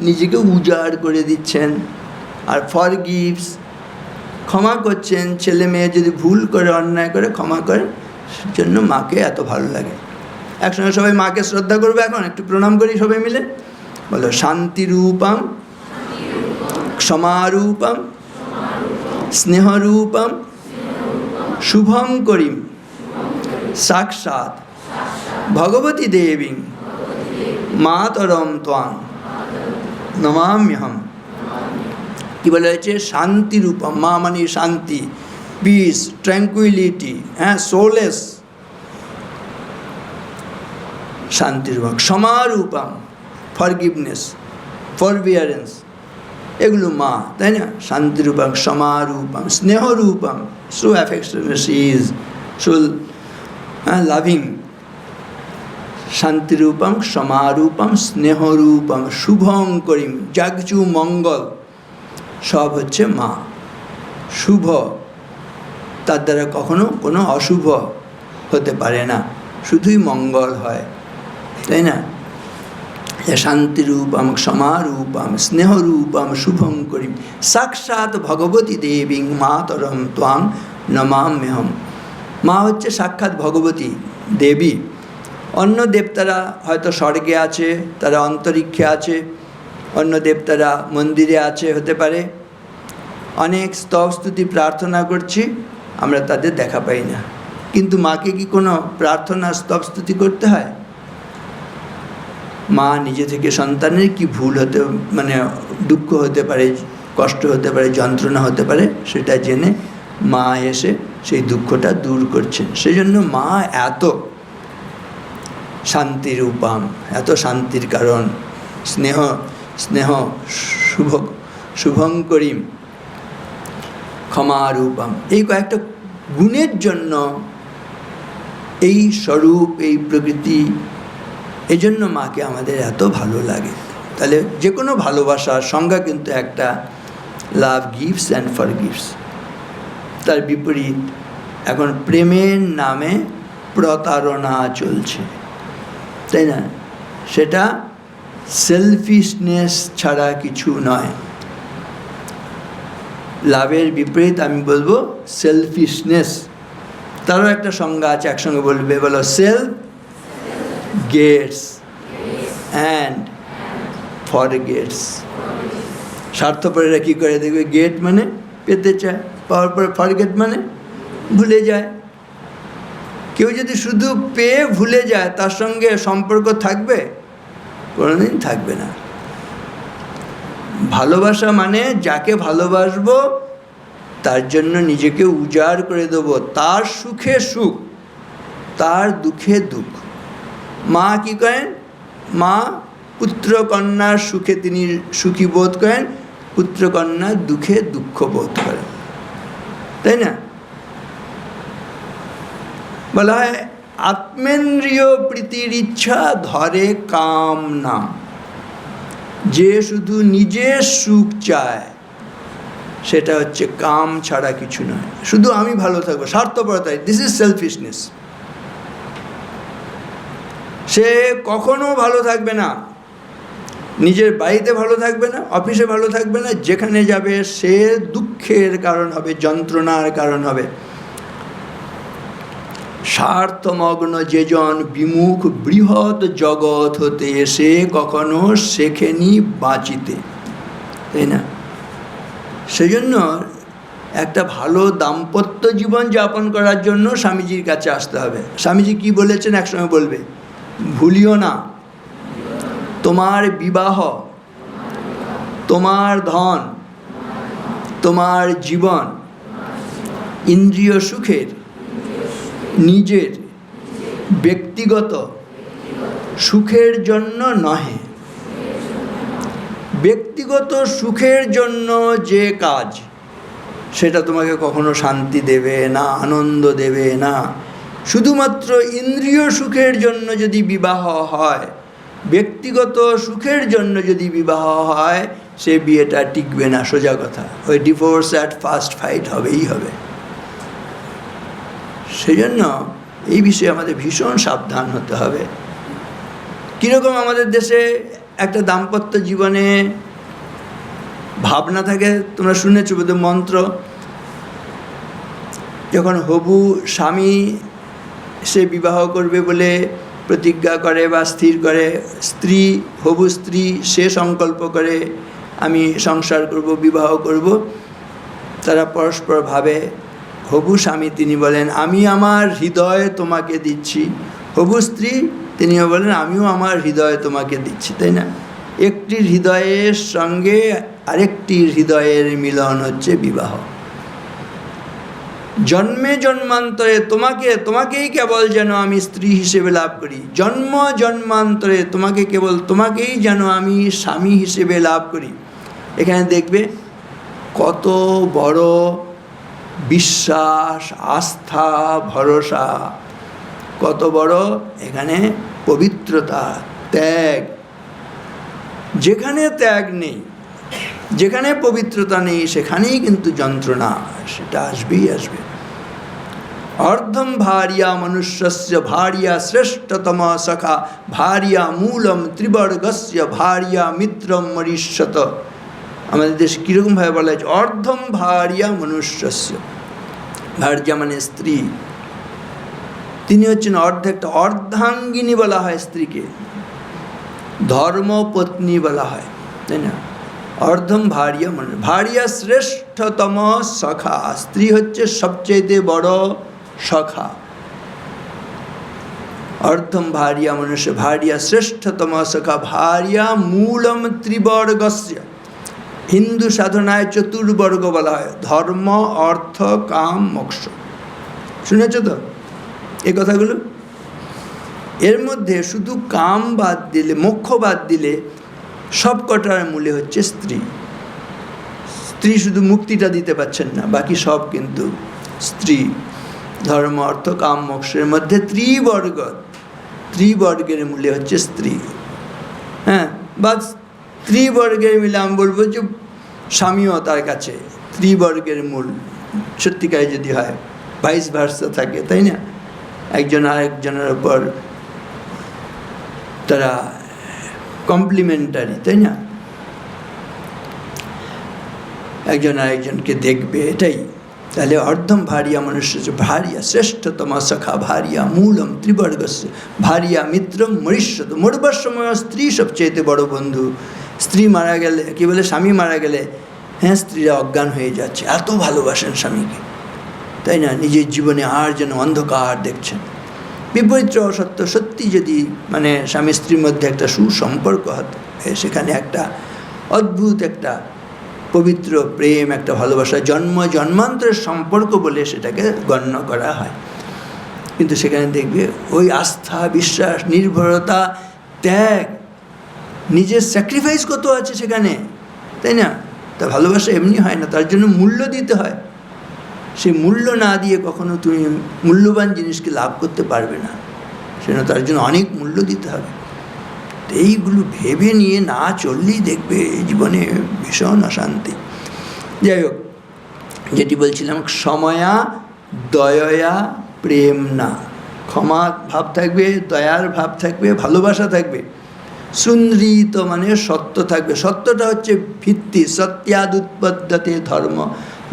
S2: নিজেকে উজাড় করে দিচ্ছেন। আর ফরগিভস, ক্ষমা করছেন। ছেলে মেয়ে যদি ভুল করে, অন্যায় করে ক্ষমা করেন, জন্য মাকে এত ভালো লাগে। একসঙ্গে সবাই মাকে শ্রদ্ধা করবে। এখন একটু প্রণাম করি সবাই মিলে। বলো, শান্তিরূপম, ক্ষমারূপম, স্নেহরূপম, শুভম করিম, সাক্ষাৎ ভগবতী দেবী মাতরম ত্বাং নমাম্যহম। কি বলা হয়েছে? শান্তিরূপম, মা মানে শান্তি, পিস, ট্র্যাঙ্কুইলিটি, হ্যাঁ, সোলেস, শান্তিরূপম। ক্ষমারূপম, ফরগিভনেস, ফরবিয়ারেন্স, এগুলো মা, তাই না? শান্তিরূপম, ক্ষমারূপম, স্নেহরূপম, so affectionate she is, so loving. শান্তিরূপম, ক্ষমারূপম, স্নেহরূপম, শুভং করিম, যাগচু মঙ্গল, সব হচ্ছে মা। শুভ, তার দ্বারা কখনো কোনো অশুভ হতে পারে না, শুধুই মঙ্গল হয়, তাই না? শান্তিরূপম, ক্ষমারূপম, স্নেহরূপম, শুভং করিম, সাক্ষাৎ ভগবতী দেবী মাতরম ত্বাং নমাম্যহম। মা হচ্ছে সাক্ষাৎ ভগবতী দেবী। অন্য দেবতারা হয়তো স্বর্গে আছে, তারা অন্তরিক্ষে আছে, অন্য দেবতারা মন্দিরে আছে, হতে পারে। অনেক স্তব স্তুতি প্রার্থনা করছি, আমরা তাদের দেখা পাই না। কিন্তু মাকে কি কোনো প্রার্থনা স্তব স্তুতি করতে হয়? মা নিজে থেকে সন্তানের কি ভুল হতে, মানে দুঃখ হতে পারে, কষ্ট হতে পারে, যন্ত্রণা হতে পারে, সেটা জেনে মা এসে সেই দুঃখটা দূর করছেন। সেই জন্য মা এত শান্তির উপাম, এত শান্তির কারণ। স্নেহ, স্নেহ, শুভ, শুভঙ্করীম, ক্ষমারূপম, এই কয়েকটা গুণের জন্য এই স্বরূপ, এই প্রকৃতি, এই জন্য মাকে আমাদের এত ভালো লাগে। তাহলে যে কোনো ভালোবাসার সংজ্ঞা কিন্তু একটা, লাভ গিভস অ্যান্ড ফরগিভস। তার বিপরীত এখন প্রেমের নামে প্রতারণা চলছে, তাই না? সেটা সেলফিশনেস ছাড়া কিছু নয়। লাভের বিপরীত আমি বলবো সেলফিশনেস। তারও একটা সংজ্ঞা আছে, একসঙ্গে বলবে, বলো, সেলফ গেটস অ্যান্ড ফরগেটস। স্বার্থপরেরা কী করে দেখবে, গেট মানে পেতে চায়, পাওয়ার পরে ফরগেট মানে ভুলে যায়। কেউ যদি শুধু পেয়ে ভুলে যায়, তার সঙ্গে সম্পর্ক থাকবে? কোনোদিন থাকবে না। ভালোবাসা মানে যাকে ভালোবাসবো তার জন্য নিজেকে উজাড় করে দেবো, তার সুখে সুখ, তার দুঃখে দুঃখ। মা কি করেন? মা পুত্র কন্যার সুখে তিনি সুখী বোধ করেন, পুত্র কন্যার দুঃখে দুঃখ বোধ করেন, তাই না? বলা হয় আত্মেন্দ্রিয় প্রীতির ইচ্ছা ধরে কাম নাম। যে শুধু নিজের সুখ চায়, সেটা হচ্ছে কাম ছাড়া কিছু নয়। শুধু আমি ভালো থাকবো, স্বার্থপরতায়, দিস ইজ সেলফিশনেস। সে কখনো ভালো থাকবে না, নিজের বাড়িতে ভালো থাকবে না, অফিসে ভালো থাকবে না, যেখানে যাবে সে দুঃখের কারণ হবে, যন্ত্রণার কারণ হবে। স্বার্থমগ্ন যেজন বিমুখ বৃহৎ জগৎ হতে সে কখনো শেখেনি বাঁচিতে, তাই না? সেজন্য একটা ভালো দাম্পত্য জীবন যাপন করার জন্য স্বামীজির কাছে আসতে হবে। স্বামীজি কি বলেছেন একসময় বলবে, ভুলিও না তোমার বিবাহ, তোমার ধন, তোমার জীবন ইন্দ্রিয় সুখের, নিজের ব্যক্তিগত সুখের জন্য নহে। ব্যক্তিগত সুখের জন্য যে কাজ, সেটা তোমাকে কখনো শান্তি দেবে না, আনন্দ দেবে না। শুধুমাত্র ইন্দ্রিয় সুখের জন্য যদি বিবাহ হয়, ব্যক্তিগত সুখের জন্য যদি বিবাহ হয়, সে বিয়েটা টিকবে না, সোজা কথা। ওই ডিভোর্স অ্যাট ফার্স্ট ফাইট হবেই হবে। সেই জন্য এই বিষয়ে আমাদের ভীষণ সাবধান হতে হবে। কীরকম আমাদের দেশে একটা দাম্পত্য জীবনে ভাবনা থাকে, তোমরা শুনেছ বোধহয় মন্ত্র, যখন হবু স্বামী সে বিবাহ করবে বলে প্রতিজ্ঞা করে বা স্থির করে, স্ত্রী হবু স্ত্রী সে সংকল্প করে আমি সংসার করব, বিবাহ করব, তারা পরস্পর ভাবে। হবু স্বামী তিনি বলেন আমি আমার হৃদয় তোমাকে দিচ্ছি, হবু স্ত্রী তিনিও বলেন আমিও আমার হৃদয় তোমাকে দিচ্ছি, তাই না? একটি হৃদয়ের সঙ্গে আরেকটি হৃদয়ের মিলন হচ্ছে বিবাহ। জন্মে জন্মান্তরে তোমাকেই কেবল যেন আমি স্ত্রী হিসেবে লাভ করি, জন্ম জন্মান্তরে তোমাকেই যেন আমি স্বামী হিসেবে লাভ করি। এখানে দেখবে কত বড় বিশ্বাস, আস্থা, ভরসা, কত বড় এখানে পবিত্রতা, ত্যাগ। যেখানে ত্যাগ নেই, যেখানে পবিত্রতা নেই, সেখানেই কিন্তু যন্ত্রণা, সেটা আসবেই আসবে। অর্ধম ভার্যা মনুষ্যস্য ভার্যা শ্রেষ্ঠতম সখা ভার্যা মূলম ত্রিবর্গস্য ভার্যা মিত্রম মরিষ্যত। আমাদের দেশে কীরকমভাবে বলা হয়েছে, অর্ধম ভার্যা মনুষ্যস্য, ভার্যা মানে স্ত্রী, তিনি হচ্ছেন একটা অর্ধাঙ্গিনী বলা হয় স্ত্রীকে, ধর্মপত্নী বলা হয়, তাই না? অর্ধম ভার্যা মানে ভার্যা শ্রেষ্ঠতম সখা, স্ত্রী হচ্ছে সবচেয়ে বড় সখা। অর্ধম ভার্যা মনুষ্য ভার্যা শ্রেষ্ঠতম সখা ভার্যা মূলম ত্রিবর্গস্য। হিন্দু সাধনায় চতুর্বর্গ বলা হয়, ধর্ম, অর্থ, কাম, মোক্ষ। শুনেছ তো এই কথাগুলো? এর মধ্যে শুধু কাম বাদ দিলে, মোক্ষ বাদ দিলে সব কটার মূলে হচ্ছে স্ত্রী। স্ত্রী শুধু মুক্তিটা দিতে পারছেন না, বাকি সব কিন্তু স্ত্রী। ধর্ম, অর্থ, কাম, মোক্ষের মধ্যে ত্রিবর্গের মূলে হচ্ছে স্ত্রী। হ্যাঁ, বা ত্রিবর্গের মিলে আমি বলবো যে স্বামীও তার কাছে ত্রিবর্গের মূল, সত্যিকারে যদি হয়, ভাইস ভার্সা থাকে, তাই না? একজন আরেকজনের ওপর তারা কমপ্লিমেন্টারি, তাই না? একজন আরেকজনকে দেখবে, এটাই। তাহলে অর্ধম ভার্যা মনুষ্য ভার্যা শ্রেষ্ঠতম সখা ভার্যা মূলম ত্রিবর্গস্য ভার্যা মিত্রম মরিষ্যত। মরবার সময় স্ত্রী সবচেয়ে বড় বন্ধু। স্ত্রী মারা গেলে, কি বলে, স্বামী মারা গেলে হ্যাঁ স্ত্রীরা অজ্ঞান হয়ে যাচ্ছে, এত ভালোবাসেন স্বামীকে, তাই না? নিজের জীবনে আর যেন অন্ধকার দেখছেন। বিপরীত অসত্য সত্যি যদি মানে স্বামী স্ত্রীর মধ্যে একটা সুসম্পর্ক হতো, সেখানে একটা অদ্ভুত একটা পবিত্র প্রেম, একটা ভালোবাসা, জন্মান্তরের সম্পর্ক বলে সেটাকে গণ্য করা হয়। কিন্তু সেখানে দেখবে ওই আস্থা, বিশ্বাস, নির্ভরতা, ত্যাগ, নিজের স্যাক্রিফাইস কত আছে সেখানে, তাই না? তা ভালোবাসা এমনি হয় না, তার জন্য মূল্য দিতে হয়। সে মূল্য না দিয়ে কখনো তুমি মূল্যবান জিনিসকে লাভ করতে পারবে না, সেটা তার জন্য অনেক মূল্য দিতে হবে। এইগুলো ভেবে নিয়ে না চললেই দেখবে জীবনে ভীষণ অশান্তি। যাই হোক, যেটি বলছিলাম, ক্ষময়া দয়া প্রেম না, ক্ষমা ভাব থাকবে, দয়ার ভাব থাকবে, ভালোবাসা থাকবে। সুন্দরিত মানে সত্য থাকবে, সত্যটা হচ্ছে ভিত্তি। সত্যাদুৎপদ্যতে ধর্ম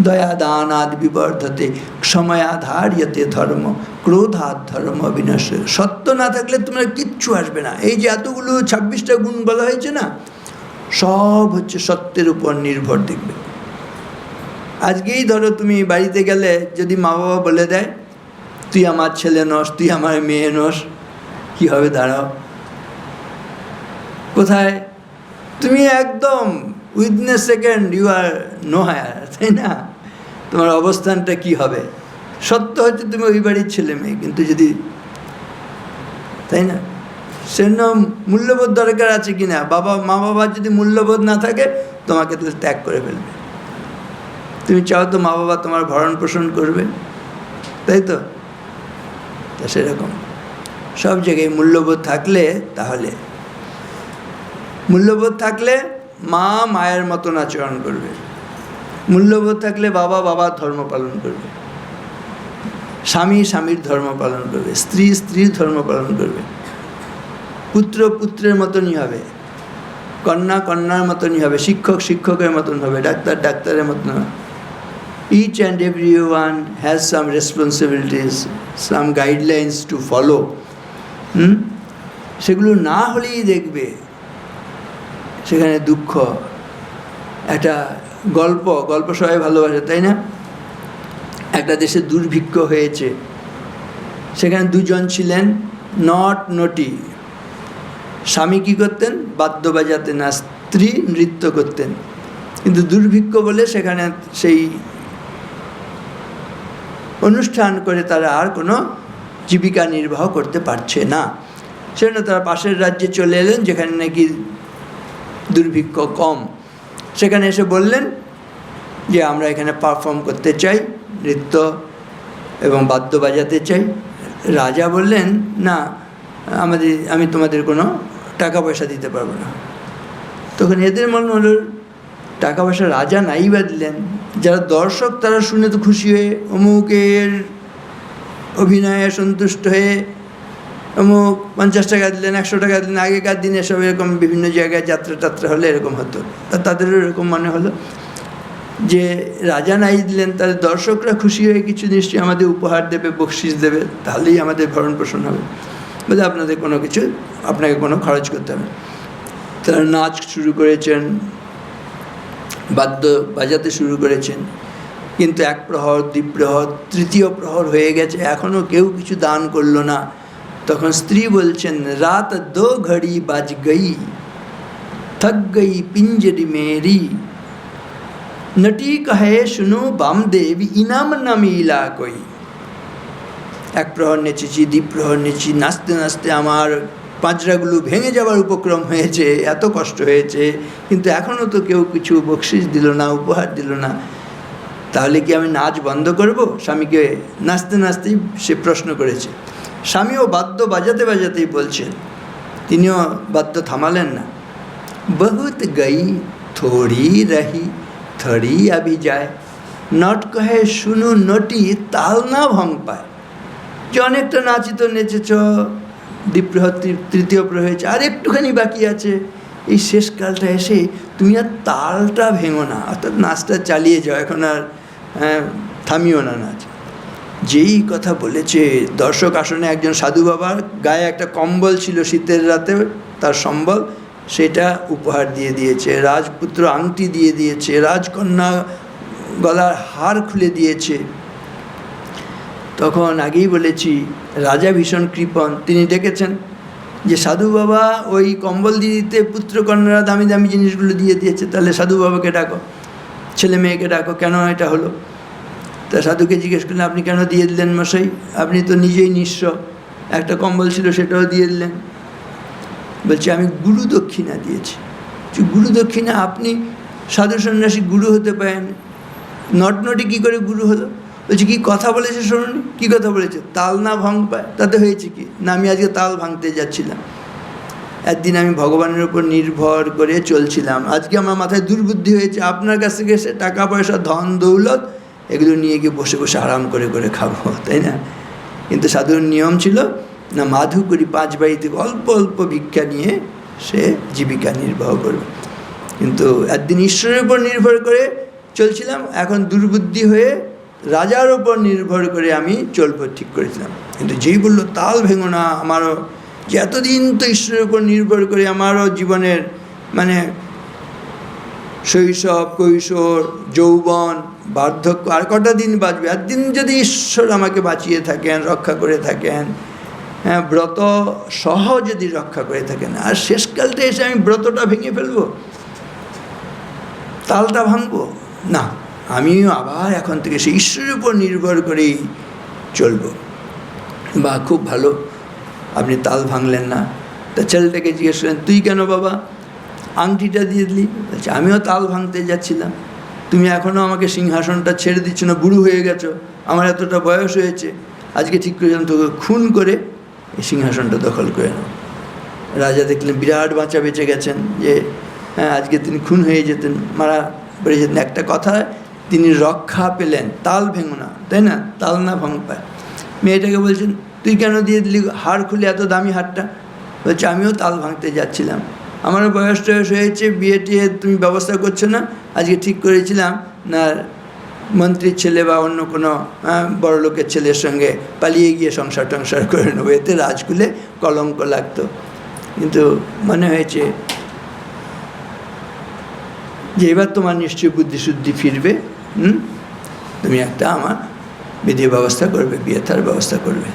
S2: দয়া দানাদ বিবর্ধতে ক্ষময়াধার্যতে ধর্ম ক্রোধাৎ ধর্ম বিনাশ। সত্য না থাকলে তোমার কিচ্ছু আসবে না। এই যে এতগুলো 26টা গুণ বলা হয়েছে না, সব হচ্ছে সত্যের উপর নির্ভর। দেখবে আজকেই ধরো তুমি বাড়িতে গেলে যদি মা বাবা বলে দেয় তুই আমার ছেলে নস, তুই আমার মেয়ে নস, কী হবে দাঁড়াও? কোথায় তুমি একদম within a second you are no higher, তাই না? তোমার অবস্থানটা কি হবে? সত্য হচ্ছে তুমি ওই বাড়ির ছেলে মেয়ে, কিন্তু যদি, তাই না, সেজন্য মূল্যবোধ দরকার আছে কি না? মা বাবার যদি মূল্যবোধ না থাকে তোমাকে তো ত্যাগ করে ফেলবে। তুমি চাও তো মা বাবা তোমার ভরণ পোষণ করবে, তাই তো? তা সেরকম সব জায়গায় মূল্যবোধ থাকলে, তাহলে মূল্যবোধ থাকলে মা মায়ের মতন আচরণ করবে, মূল্যবোধ থাকলে বাবা বাবার ধর্ম পালন করবে, স্বামী স্বামীর ধর্ম পালন করবে, স্ত্রী স্ত্রীর ধর্ম পালন করবে, পুত্র পুত্রের মতনই হবে, কন্যা কন্যার মতনই হবে, শিক্ষক শিক্ষকের মতন হবে, ডাক্তার ডাক্তারের মতন হবে। Each and everyone has some responsibilities, some guidelines to follow. সেগুলো না হলেই দেখবে সেখানে দুঃখ। একটা গল্প সবাই ভালোবাসে, তাই না? একটা দেশে দুর্ভিক্ষ হয়েছে, সেখানে দুজন ছিলেন নট নটি। স্বামী কী করতেন? বাদ্য বাজাতেন, আর স্ত্রী নৃত্য করতেন। কিন্তু দুর্ভিক্ষ বলে সেখানে সেই অনুষ্ঠান করে তারা আর কোনো জীবিকা নির্বাহ করতে পারছে না। সেজন্য তারা পাশের রাজ্যে চলে এলেন, যেখানে নাকি দুর্ভিক্ষ কম। সেখানে এসে বললেন যে আমরা এখানে পারফর্ম করতে চাই, নৃত্য এবং বাদ্য বাজাতে চাই। রাজা বললেন না, আমি তোমাদের কোনো টাকা পয়সা দিতে পারবো না। তখন এদের মনে হলো টাকা পয়সা রাজা নাই বা দিলেন, যারা দর্শক তারা শুনে তো খুশি হয়ে অমুকের অভিনয়ে সন্তুষ্ট হয়ে অমুক 50 টাকা দিলেন, 100 টাকা দিলেন। আগেকার দিনে সব এরকম বিভিন্ন জায়গায় যাত্রা টাত্রা হলে এরকম হতো। তাদেরও এরকম মনে হলো যে রাজা নাই দিলেন, তাহলে দর্শকরা খুশি হয়ে কিছু নিশ্চয়ই আমাদের উপহার দেবে, বকশিস দেবে, তাহলেই আমাদের ভরণ পোষণ হবে। বলে আপনাদের আপনাকে কোনো খরচ করতে হবে। তারা নাচ শুরু করেছেন, বাদ্য বাজাতে শুরু করেছেন। কিন্তু 1 প্রহর, 2 প্রহর, 3য় প্রহর হয়ে গেছে, এখনও কেউ কিছু দান করলো না। তখন স্ত্রী বলছেন, রাত 2 ঘড়ি বাজ গই, থক গই পিঞ্জরি মেরি, নটি কহে শুনো বামদেব, ইনাম না মিলা কই। 1 প্রহর নেচেছি, 2 প্রহর নেচেছি, নাচতে নাচতে আমার পাঁজরাগুলো ভেঙে যাওয়ার উপক্রম হয়েছে, এত কষ্ট হয়েছে, কিন্তু এখনও তো কেউ কিছু বকশিস দিল না, উপহার দিল না। তাহলে কি আমি নাচ বন্ধ করব? স্বামীকে নাচতে নাচতেই সে প্রশ্ন করেছে। স্বামীও বাদ্য বাজাতে বাজাতেই বলছেন, তিনিও বাদ্য থামালেন না। বহুত গই থোড়ি রহি, থোড়ি আবি যায়, নট কহে শুনু নটি, তাল না ভং পায়। যে অনেকটা নাচিত নেচেছ, 2 প্রহর, 3য় প্রহর হয়েছে, আর একটুখানি বাকি আছে, এই শেষকালটা এসে তুমি আর তালটা ভেঙো না, অর্থাৎ নাচটা চালিয়ে যাও, এখন আর থামিও না নাচ। যেই কথা বলেছে, দর্শক আসনে একজন সাধু বাবার গায়ে একটা কম্বল ছিল শীতের রাতে, তার সম্বল, সেটা উপহার দিয়ে দিয়েছে। রাজপুত্র আংটি দিয়ে দিয়েছে, রাজকন্যা গলার হার খুলে দিয়েছে। তখন আগেই বলেছি রাজা ভীষণ কৃপণ, তিনি ডেকেছেন যে সাধু বাবা ওই কম্বল দিয়ে দিতে পুত্রকন্যারা দামি দামি জিনিসগুলো দিয়ে দিয়েছে, তাহলে সাধু বাবাকে ডাকো, ছেলে মেয়েকে ডাকো, কেন এটা হলো? তা সাধুকে জিজ্ঞেস করলেন, আপনি কেন দিয়ে দিলেন মশাই? আপনি তো নিজেই নিঃস্ব, একটা কম্বল ছিল সেটাও দিয়ে দিলেন। বলছে আমি গুরু দক্ষিণা দিয়েছি। গুরু দক্ষিণা? আপনি সাধু সন্ন্যাসী গুরু হতে পারেন, নটনটি কী করে গুরু হলো? বলছে কি কথা বলেছে শুনুন। কী কথা বলেছে? তাল না ভং পায়। তাতে হয়েছে কি না, আমি আজকে তাল ভাঙতে যাচ্ছিলাম, একদিন আমি ভগবানের উপর নির্ভর করে চলছিলাম, আজকে আমার মাথায় দুর্বুদ্ধি হয়েছে, আপনার কাছ থেকে এসে টাকা পয়সা ধন দৌলত এগুলো নিয়ে গিয়ে বসে বসে আরাম করে করে খাবো, তাই না? কিন্তু সাধুর নিয়ম ছিল না, মাধু করি 5 বাড়ি থেকে অল্প অল্প ভিক্ষা নিয়ে সে জীবিকা নির্বাহ করবে। কিন্তু একদিন ঈশ্বরের উপর নির্ভর করে চলছিলাম, এখন দুর্বুদ্ধি হয়ে রাজার ওপর নির্ভর করে আমি চলবো ঠিক করেছিলাম। কিন্তু যেই বললো তাল ভেঙো না, আমারও যে এতদিন তো ঈশ্বরের উপর নির্ভর করে আমারও জীবনের মানে শৈশব, কৈশোর, যৌবন, বার্ধক্য, আর কটা দিন বাঁচবে? আর দিন যদি ঈশ্বর আমাকে বাঁচিয়ে থাকেন, রক্ষা করে থাকেন, হ্যাঁ, ব্রত সহ যদি রক্ষা করে থাকেন, আর শেষকালটা এসে আমি ব্রতটা ভেঙে ফেলবো, তালটা ভাঙবো না, আমিও আবার এখন থেকে সেই ঈশ্বরের উপর নির্ভর করেই চলবো। বা খুব ভালো, আপনি তাল ভাঙলেন না। তা ছেলেটাকে জিজ্ঞেস করলেন, তুই কেন বাবা আংটিটা দিয়ে দিলি? বলছে, আমিও তাল ভাঙতে যাচ্ছিলাম, তুমি এখনও আমাকে সিংহাসনটা ছেড়ে দিচ্ছ না, বুড়ো হয়ে গেছো, আমার এতটা বয়স হয়েছে, আজকে ঠিক করেছিলাম তোকে খুন করে এই সিংহাসনটা দখল করে নাও। রাজা দেখলেন বিরাট বাঁচা বেঁচে গেছেন, যে হ্যাঁ আজকে তিনি খুন হয়ে যেতেন, মারা পড়ে যেতেন। একটা কথা, তিনি রক্ষা পেলেন, তাল ভেঙো না, তাই না? তাল না ভাঙ পায়। মেয়েটাকে বলছেন, তুই কেন দিয়ে দিলি হাড় খুলে, এত দামি হাড়টা? বলছে, আমিও তাল ভাঙতে যাচ্ছিলাম, আমারও বয়স টয়স হয়েছে, বিয়ে টিয়ে তুমি ব্যবস্থা করছো না, আজকে ঠিক করেছিলাম না মন্ত্রীর ছেলে বা অন্য কোনো বড় লোকের ছেলের সঙ্গে পালিয়ে গিয়ে সংসার টংসার করে নেবো, এতে রাজকুলে কলঙ্ক লাগতো। কিন্তু মনে হয়েছে যে এবার তোমার নিশ্চয়ই বুদ্ধিশুদ্ধি ফিরবে, তুমি একটা আমার বিধি ব্যবস্থা করবে, বিয়ে থার ব্যবস্থা করবে।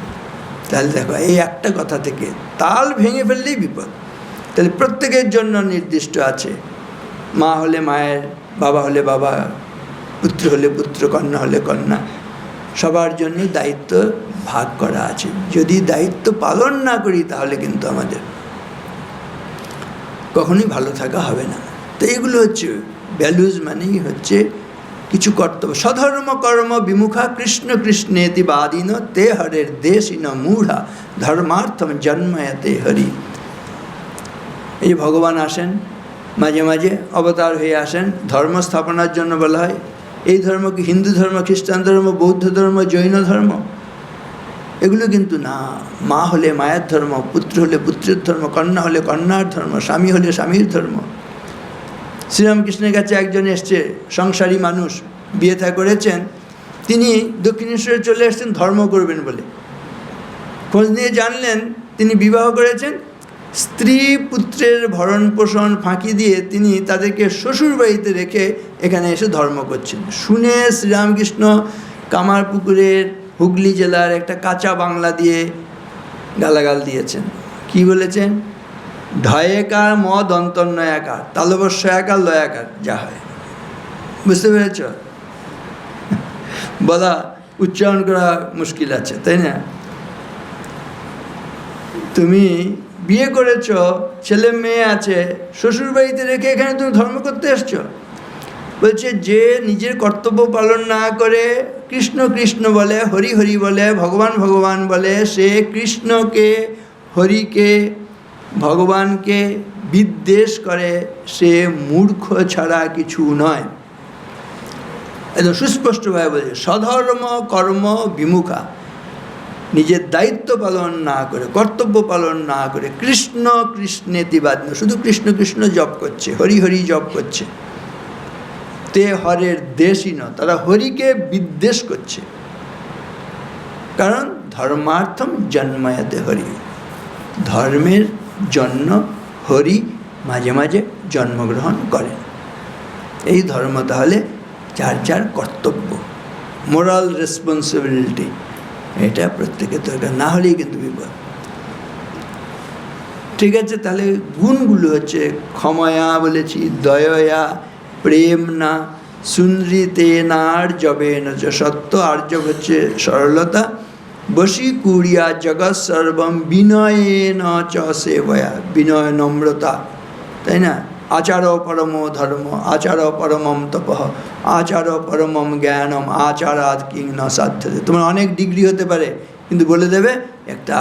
S2: তাহলে দেখো, এই একটা কথা থেকে তাল ভেঙে ফেললেই বিপদ। তাহলে প্রত্যেকের জন্য নির্দিষ্ট আছে, মা হলে মায়ের, বাবা হলে বাবা, পুত্র হলে পুত্র, কন্যা হলে কন্যা, সবার জন্যই দায়িত্ব ভাগ করা আছে। যদি দায়িত্ব পালন না করি তাহলে কিন্তু আমাদের কখনোই ভালো থাকা হবে না। তো এগুলো হচ্ছে ভ্যালুজ, মানেই হচ্ছে কিছু কর্তব্য। স্বধর্ম কর্ম বিমুখা কৃষ্ণ কৃষ্ণেতি বাদিন তে হরের দেশিন মূঢ়া ধর্মার্থম জন্ময়তে হরি। এই ভগবান আসেন মাঝে মাঝে, অবতার হয়ে আসেন, ধর্ম স্থাপনার জন্য বলা হয়। এই ধর্ম কি হিন্দু ধর্ম, খ্রিস্টান ধর্ম, বৌদ্ধ ধর্ম, জৈন ধর্ম? এগুলো কিন্তু না। মা হলে মায়ের ধর্ম, পুত্র হলে পুত্রের ধর্ম, কন্যা হলে কন্যার ধর্ম, স্বামী হলে স্বামীর ধর্ম। শ্রীরামকৃষ্ণের কাছে একজন এসছে, সংসারী মানুষ, বিয়ে থা করেছেন, তিনি দক্ষিণেশ্বরে চলে এসছেন ধর্ম করবেন বলে। খোঁজ নিয়ে জানলেন তিনি বিবাহ করেছেন, স্ত্রী পুত্রের ভরণ পোষণ ফাঁকি দিয়ে তিনি তাদেরকে শ্বশুর বাড়িতে রেখে এখানে এসে ধর্ম করছেন। শুনে শ্রীরামকৃষ্ণ কামারপুকুরের, হুগলি জেলার একটা কাঁচা বাংলা দিয়ে গালাগাল দিয়েছেন। কি বলেছেন? ঢয়েকার ম দন্তন্নয়াকার, তালবস্যয়াকার লয়াকার যা হয়। বুঝতে পেরেছ? বলা, উচ্চারণ করা মুশকিল আছে, তাই না? তুমি বিয়ে করেছ, ছেলে মেয়ে আছে, শ্বশুর বাড়িতে রেখে এখানে তুমি ধর্ম করতে এসছো। বলছে, যে নিজের কর্তব্য পালন না করে কৃষ্ণ কৃষ্ণ বলে, হরি হরি বলে, ভগবান ভগবান বলে, সে কৃষ্ণকে, হরিকে, ভগবানকে বিদ্বেষ করে, সে মূর্খ ছাড়া কিছু নয়। একদম সুস্পষ্টভাবে বলছে, স্বধর্ম কর্ম বিমুখা, নিজের দায়িত্ব পালন না করে, কর্তব্য পালন না করে, কৃষ্ণ কৃষ্ণেতি বাদিন, শুধু কৃষ্ণ কৃষ্ণ জপ করছে, হরি হরি জপ করছে, তে হরের দেশিন, তারা হরিকে বিদ্বেষ করছে। কারণ ধর্মার্থম জন্ময়াতে হরি, ধর্মের জন্য হরি মাঝে মাঝে জন্মগ্রহণ করেন। এই ধর্ম তাহলে যার যার কর্তব্য, মোরাল রেসপন্সিবিলিটি, এটা প্রত্যেকের দরকার, না হলেই কিন্তু বিপদ। ঠিক আছে, তাহলে গুণগুলো হচ্ছে ক্ষময়া বলেছি, দয়া, প্রেম না, সুন্দরীতে না, আর্যবে না, সত্য, আর্য হচ্ছে সরলতা, বশী কুড়িয়া জগৎ সর্বম বিনয়ে ন চ সেবয়া, বিনয় নম্রতা, তাই না? আচার পরম ধর্ম, আচার পরমম তপঃ, আচার পরমম জ্ঞানম, আচারাদ কিং ন সাধ্যতে। তোমার অনেক ডিগ্রি হতে পারে, কিন্তু বলে দেবে একটা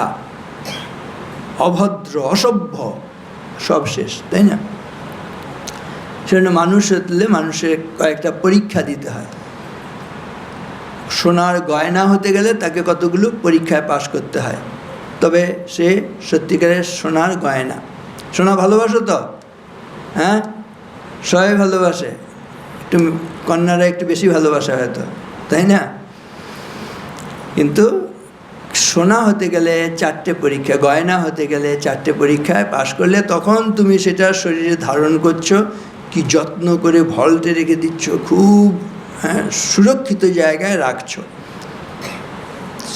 S2: অভদ্র, অসভ্য, সব শেষ, তাই না? সেজন্য মানুষ হলে মানুষের কয়েকটা পরীক্ষা দিতে হয়। সোনার গয়না হতে গেলে তাকে কতগুলো পরীক্ষায় পাশ করতে হয়, তবে সে সত্যিকারের সোনার গয়না। সোনা ভালোবাসো তো? হ্যাঁ, সবাই ভালোবাসে, একটু কন্যারা একটু বেশি ভালোবাসা হয়তো, তাই না? কিন্তু সোনা হতে গেলে 4টে পরীক্ষা, গয়না হতে গেলে 4টে পরীক্ষায় পাশ করলে তখন তুমি সেটা শরীরে ধারণ করছো, কি যত্ন করে ভল্টে রেখে দিচ্ছ, খুব সুরক্ষিত জায়গায় রাখছো।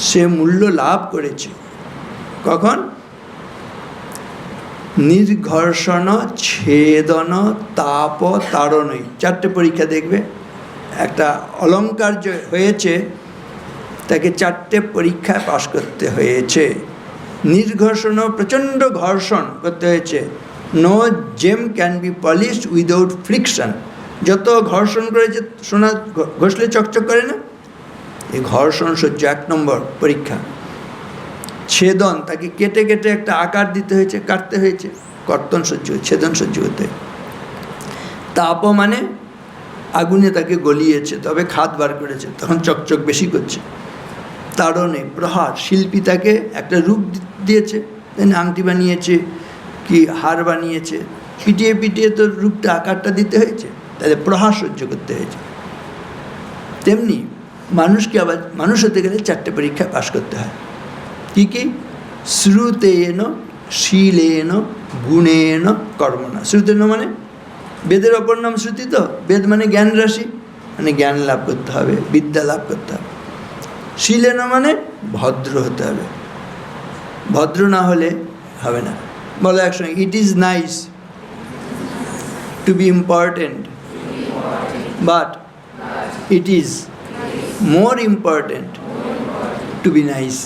S2: সে মূল্য লাভ করেছে কখন? নির্ঘর্ষণ, ছেদন, তাপ, তাড়নই। 4টে পরীক্ষা দেখবে। একটা অলঙ্কার যে হয়েছে তাকে 4টে পরীক্ষায় পাশ করতে হয়েছে। নির্ঘর্ষণ, প্রচণ্ড ঘর্ষণ করতে হয়েছে। No gem can be polished without friction. যত ঘর্ষণ করেছে, সোনা ঘষলে চকচক করে না, এই ঘর্ষণ সহ্য 1 নম্বর পরীক্ষা। ছেদন, তাকে কেটে কেটে একটা আকার দিতে হয়েছে, কাটতে হয়েছে, কর্তন সহ্য, ছেদন সহ্য হতে। তাপ মানে আগুনে তাকে গলিয়েছে, তবে খাদ বার করেছে, তখন চকচক বেশি করছে। তাড়নে, প্রহার, শিল্পী তাকে একটা রূপ দিয়েছে, আংটি বানিয়েছে কি হার বানিয়েছে, পিটিয়ে পিটিয়ে তো রূপটা আকারটা দিতে হয়েছে, তাহলে প্রহার সহ্য করতে হয়েছে। তেমনি মানুষকে আবার মানুষ হতে গেলে 4টে পরীক্ষা পাশ করতে হয়। কী কী? শ্রুতেন, শীলেন, গুণেন, কর্মণা। শ্রুতেন মানে বেদের অপর নাম শ্রুতি। তো বেদ মানে জ্ঞান রাশি, মানে জ্ঞান লাভ করতে হবে, বিদ্যা লাভ করতে হবে। শীলেন মানে ভদ্র হতে হবে, ভদ্র না হলে হবে না। বলো একসঙ্গে, ইট is nice to be important, but it is more important to be nice.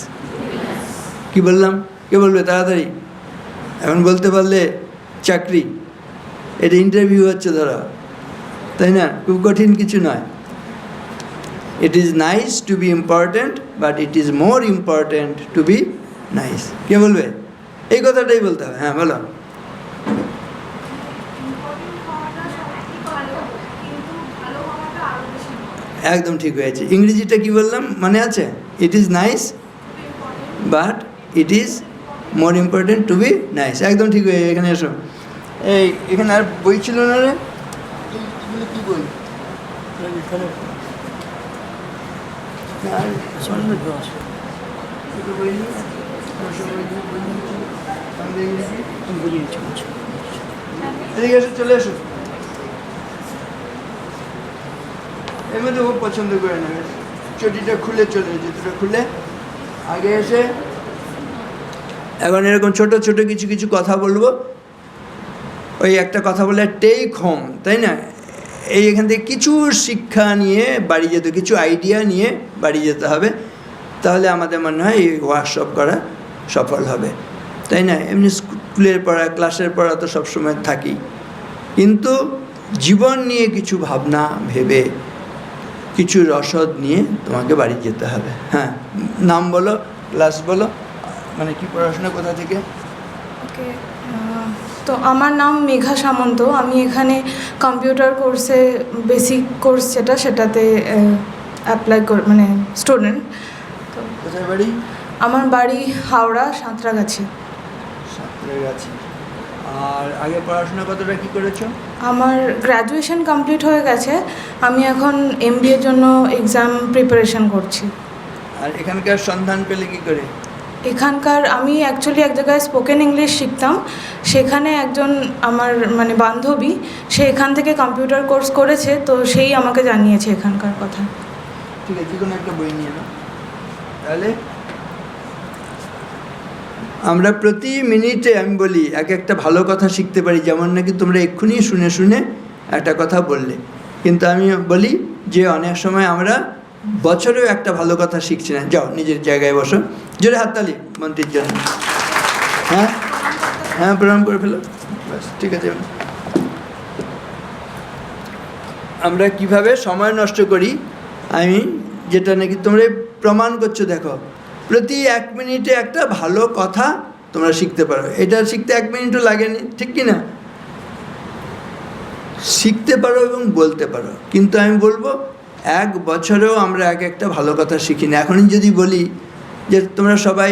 S2: কি বললাম? কে বলবে তাড়াতাড়ি? এখন বলতে পারলে চাকরি। এটা ইন্টারভিউ হচ্ছে ধরো, তাই না? খুব কঠিন কিছু নয়। It is nice to be important, but it is more important to be nice. কে বলবে? এই কথাটাই বলতে হবে। হ্যাঁ বলো। একদম ঠিক হয়েছে। ইংরেজিটা কি বললাম মনে আছে? ইট is nice but it is more important to be nice. একদম ঠিক হয়ে। এখানে এসো। এই এখানে আর বই ছিল না রে? কি বই? চলে এসো। এর মধ্যে ও পছন্দ করে নেবে। চটিটা খুলে চলে, জুতোটা খুলে আগে এসে এখন এরকম ছোট ছোট কিছু কিছু কথা বলবো। ওই একটা কথা বলে টেক হোম, তাই না? এই এখান থেকে কিছু শিক্ষা নিয়ে বাড়ি যেতে, কিছু আইডিয়া নিয়ে বাড়ি যেতে হবে। তাহলে আমাদের মনে হয় এই ওয়ার্কশপ করা সফল হবে, তাই না? এমনি স্কুলের পড়া, ক্লাসের পড়া তো সবসময় থাকি, কিন্তু জীবন নিয়ে কিছু ভাবনা ভেবে, কিছু রসদ নিয়ে তোমাকে বাড়ি যেতে হবে। হ্যাঁ, নাম বলো, ক্লাস বলো, মানে কি পড়াশোনা কোথা থেকে?
S3: ওকে, তো আমার নাম মেঘা সামন্ত। আমি এখানে কম্পিউটার কোর্সে, বেসিক কোর্স সেটাতে অ্যাপ্লাই মানে স্টুডেন্ট। তো
S2: কোথায় বাড়ি?
S3: আমার বাড়ি হাওড়া, সাঁতরাগাছি।
S2: সাঁতরাগাছি। আর আগে পড়াশোনা কতটা কী করেছো?
S3: আমার গ্র্যাজুয়েশন কমপ্লিট হয়ে গেছে। আমি এখন MBA জন্য এক্সাম প্রিপারেশন করছি।
S2: আর এখানকার সন্ধান পেলে কী করে?
S3: এখানকার আমি অ্যাকচুয়ালি এক জায়গায় স্পোকেন ইংলিশ শিখতাম। সেখানে একজন আমার মানে বান্ধবী, সে এখান থেকে কম্পিউটার কোর্স করেছে, তো সেই আমাকে জানিয়েছে এখানকার কথা।
S2: ঠিক আছে, যে কোনো একটা বই নিয়ে নাও। তাহলে আমরা প্রতি মিনিটে, আমি বলি, এক একটা ভালো কথা শিখতে পারি। যেমন নাকি তোমরা এক্ষুনি শুনে শুনে একটা কথা বললে, কিন্তু আমি বলি যে অনেক সময় আমরা বছরেও একটা ভালো কথা শিখছি না। যাও নিজের জায়গায় বসো, জোরে হাততালি মন্ত্রীর জন্য। হ্যাঁ হ্যাঁ, প্রণাম করে ফেলো, ব্যাস ঠিক আছে। আমরা কিভাবে সময় নষ্ট করি, আমি যেটা নাকি তোমরা প্রমাণ করছো, দেখো প্রতি 1 মিনিটে একটা ভালো কথা তোমরা শিখতে পারো। এটা শিখতে 1 মিনিটও লাগেনি, ঠিক কি না? শিখতে পারো এবং বলতে পারো। কিন্তু আমি বলবো 1 বছরেও আমরা একটা ভালো কথা শিখি না। এখনই যদি বলি যে তোমরা সবাই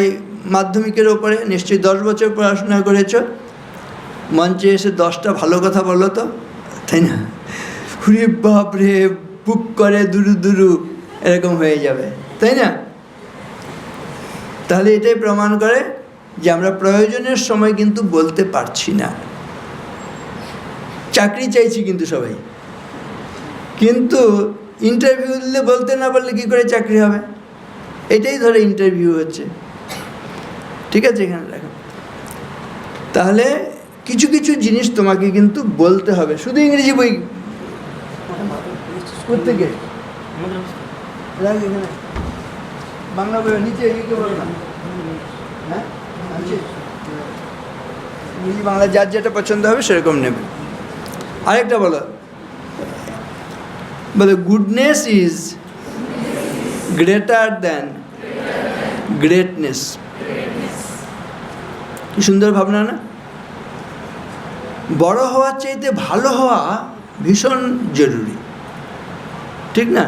S2: মাধ্যমিকের ওপরে নিশ্চয়ই 10 বছর পড়াশোনা করেছো, মঞ্চে এসে 10টা ভালো কথা বলো তো, তাই না? হুরে বাপরে, বুক করে দুরু দুরু এরকম হয়ে যাবে, তাই না? তাহলে এটাই প্রমাণ করে যে আমরা প্রয়োজনের সময় কিন্তু বলতে পারছি না। চাকরি চাইছি কিন্তু সবাই, কিন্তু ইন্টারভিউ দিলে বলতে না পারলে কী করে চাকরি হবে? এটাই ধরে ইন্টারভিউ হচ্ছে। ঠিক আছে, এখানে রাখো। তাহলে কিছু কিছু জিনিস তোমাকে কিন্তু বলতে হবে। শুধু ইংরেজি বই প্রত্যেকে এখানে বাংলা বই নিচে বললাম, হ্যাঁ ইংরেজি বাংলা যার যেটা পছন্দ হবে সেরকম নেবে। আরেকটা বলো, goodness is greater than greatness. কি সুন্দর ভাবনা না? বড় হওয়ার চাইতে ভালো হওয়া ভীষণ জরুরি, ঠিক না?